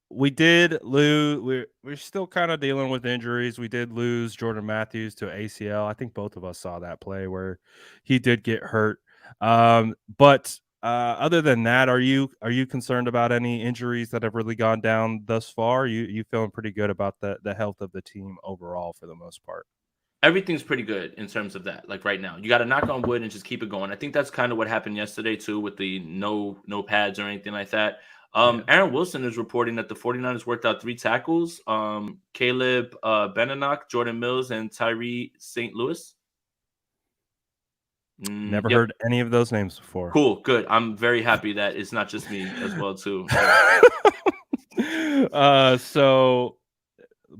We did lose. We're still kind of dealing with injuries. We did lose Jordan Matthews to ACL. I think both of us saw that play where he did get hurt. But other than that, are you concerned about any injuries that have really gone down thus far? You feeling pretty good about the health of the team overall for the most part? Everything's pretty good in terms of that. Like right now, you got to knock on wood and just keep it going. I think that's kind of what happened yesterday too, with the no pads or anything like that. Aaron Wilson is reporting that the 49ers worked out 3 tackles. Caleb Benenoch, Jordan Mills, and Tyree St. Louis. Never Yep. heard any of those names before. Cool. Good. I'm very happy that it's not just me as well too. Yeah. So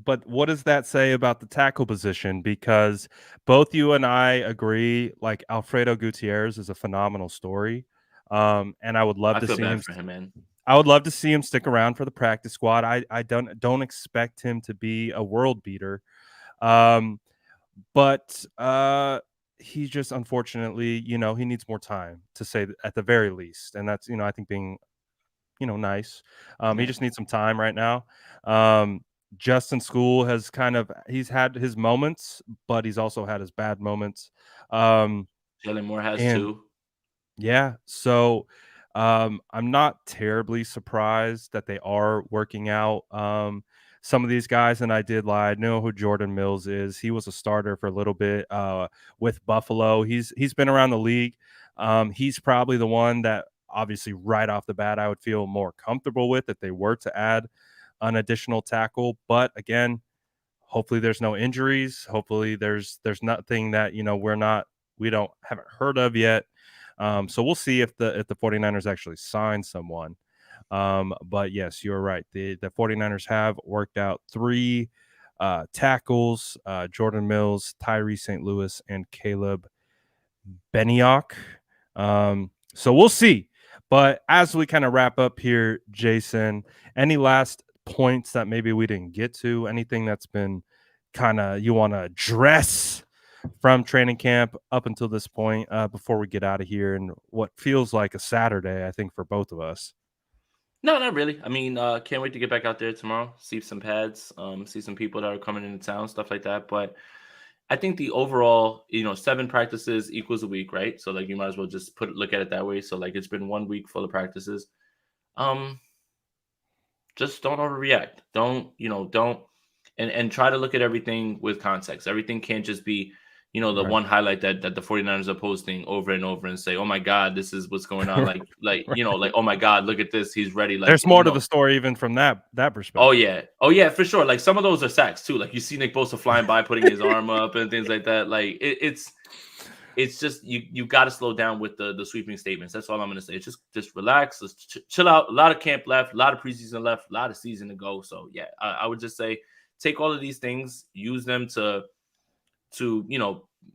but what does that say about the tackle position? Because both you and I agree, like Alfredo Gutierrez is a phenomenal story. And I would love I to feel see bad him. for him, man. I would love to see him stick around for the practice squad. I don't expect him to be a world beater. Um, but he just unfortunately, he needs more time to say at the very least. And that's, I think being nice. He Yeah. just needs some time right now. Um, Justin School has he's had his moments, but he's also had his bad moments. Jalen Moore has And too. yeah, so I'm not terribly surprised that they are working out some of these guys. And I did lie. I know who Jordan Mills is. He was a starter for a little bit with Buffalo. He's been around the league. He's probably the one that obviously right off the bat I would feel more comfortable with if they were to add an additional tackle. But again, hopefully there's no injuries. Hopefully there's nothing that we don't haven't heard of yet. So we'll see if the 49ers actually sign someone. But yes, you're right. The 49ers have worked out 3 tackles, Jordan Mills, Tyree St. Louis, and Caleb Benioff. So we'll see. But as we kind of wrap up here, Jason, any last points that maybe we didn't get to? Anything that's been kind of you want to address from training camp up until this point before we get out of here and what feels like a Saturday, I think, for both of us? No, not really. I mean, can't wait to get back out there tomorrow, see some pads, see some people that are coming into town, stuff like that. But I think the overall, 7 practices equals a week, right? So like you might as well just look at it that way. So like it's been 1 week full of practices. Um, just don't overreact. Don't and try to look at everything with context. Everything can't just be, the Right. one highlight that the 49ers are posting over and over and say, "Oh my god, this is what's going on." Like, "Oh my god, look at this. He's ready." Like, There's more to the story even from that Oh perspective. yeah. Oh yeah, for sure. Like some of those are sacks too. Like you see Nick Bosa flying by, putting his arm up and things like that. Like it's just you got to slow down with the sweeping statements. That's all I'm gonna say. It's just relax, let's chill out. A lot of camp left, a lot of preseason left, a lot of season to go. So yeah, I would just say take all of these things, use them to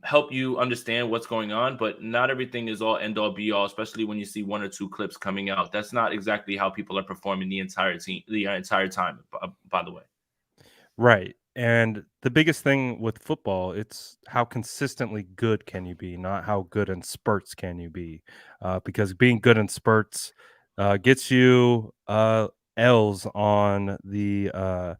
help you understand what's going on. But not everything is all end all be all, especially when you see 1 or 2 clips coming out. That's not exactly how people are performing the entire time. By the way. Right. And the biggest thing with football, it's how consistently good can you be, not how good in spurts can you be. Because being good in spurts gets you L's on the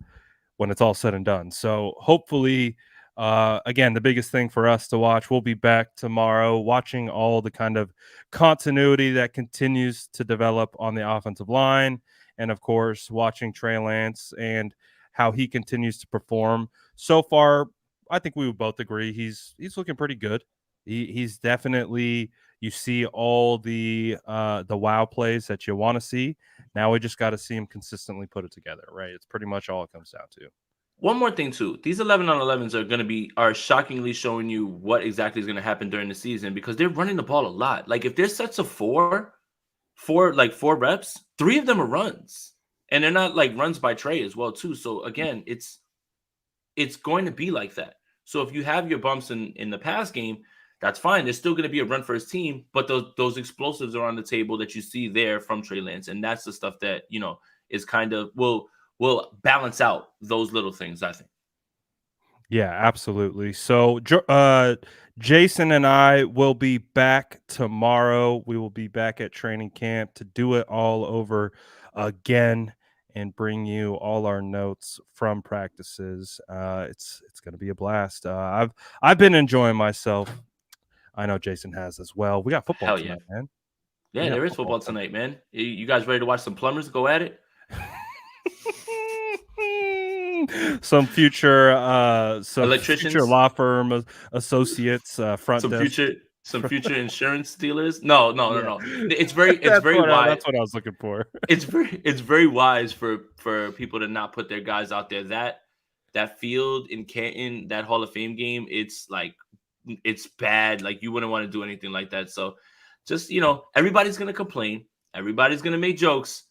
when it's all said and done. So hopefully, again, the biggest thing for us to watch, we'll be back tomorrow watching all the kind of continuity that continues to develop on the offensive line. And of course, watching Trey Lance and how he continues to perform. So far, I think we would both agree he's looking pretty good. He's definitely you see all the wow plays that you want to see. Now we just got to see him consistently put it together, right? It's pretty much all it comes down to. One more thing too. These 11 on 11s are shockingly showing you what exactly is going to happen during the season because they're running the ball a lot. Like if there's sets of four reps, 3 of them are runs. And they're not like runs by Trey as well too. So again, it's going to be like that. So if you have your bumps in the pass game, that's fine. There's still going to be a run first team, but those explosives are on the table that you see there from Trey Lance, and that's the stuff that is kind of will balance out those little things. I think. Yeah, absolutely. So, Jason and I will be back tomorrow. We will be back at training camp to do it all over again and bring you all our notes from practices. It's going to be a blast. I've been enjoying myself. I know Jason has as well. We got football Hell yeah, tonight, man. We yeah. got There is football football tonight, man. You guys ready to watch some plumbers go at it? Some future Electricians, law firm associates, front some desk. future insurance dealers. No, no, no, Yeah, no. It's very wide. that's what I was looking for. It's very wise for people to not put their guys out there. That field in Canton, that Hall of Fame game, it's like it's bad. Like, you wouldn't want to do anything like that. So just, everybody's going to complain. Everybody's going to make jokes,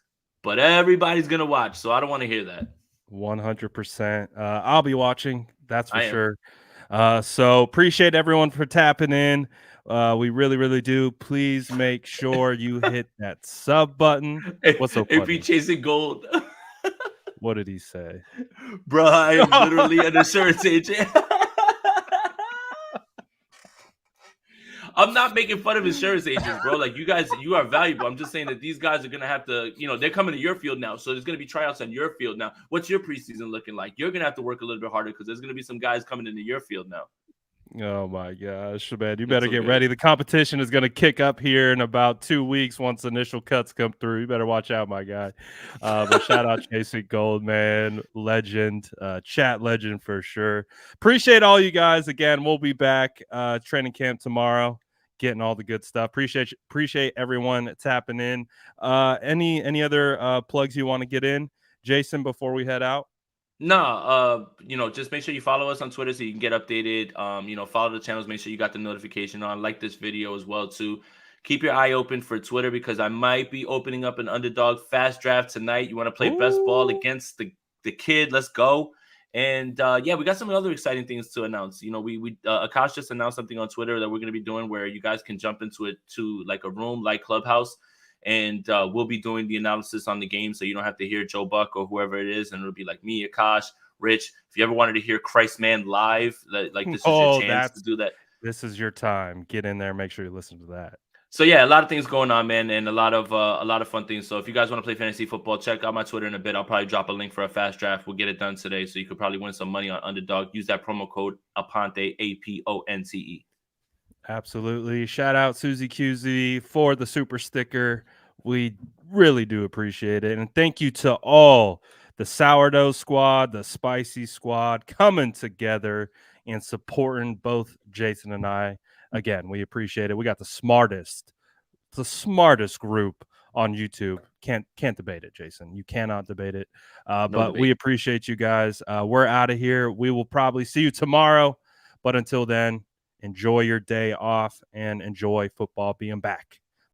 but everybody's going to watch. So I don't want to hear that. 100%. I'll be watching. That's for I am. sure. So appreciate everyone for tapping in. We really, really do. Please make sure you hit that sub button. What's so AP funny? chasing gold. What did he say? Bro, I am literally an insurance agent. I'm not making fun of insurance agents, bro. Like, you guys, you are valuable. I'm just saying that these guys are gonna have to, they're coming to your field now, so there's gonna be tryouts on your field now. What's your preseason looking like? You're gonna have to work a little bit harder because there's gonna be some guys coming into your field now. Oh my gosh, man. You It's better get okay. ready. The competition is going to kick up here in about 2 weeks once initial cuts come through. You better watch out, my guy. But shout out Chasing Gold, man. Legend, chat legend for sure. Appreciate all you guys. Again, we'll be back training camp tomorrow, getting all the good stuff. Appreciate everyone tapping in. Any other plugs you want to get in, Jason, before we head out? No, just make sure you follow us on Twitter so you can get updated. Follow the channels, make sure you got the notification on, like this video as well too. Keep your eye open for Twitter because I might be opening up an underdog fast draft tonight. You want to play best ball against the kid? Let's go. And yeah, we got some other exciting things to announce. We Akash just announced something on Twitter that we're going to be doing where you guys can jump into it to like a room like Clubhouse, and we'll be doing the analysis on the game, so you don't have to hear Joe Buck or whoever it is, and it'll be like me, Akash, Rich. If you ever wanted to hear Christ Man live, like this is your chance to do that. This is your time. Get in there. Make sure you listen to that. So yeah, a lot of things going on, man, and a lot of fun things. So if you guys want to play fantasy football, check out my Twitter in a bit. I'll probably drop a link for a fast draft. We'll get it done today, so you could probably win some money on Underdog. Use that promo code Aponte, APONTE. Absolutely. Shout out Susie QZ for the super sticker. We really do appreciate it. And thank you to all the sourdough squad, the spicy squad coming together and supporting both Jason and I. Again, we appreciate it. We got the smartest group on YouTube. Can't debate it, Jason. You cannot debate it. But we appreciate you guys. We're out of here. We will probably see you tomorrow. But until then, enjoy your day off and enjoy football being back.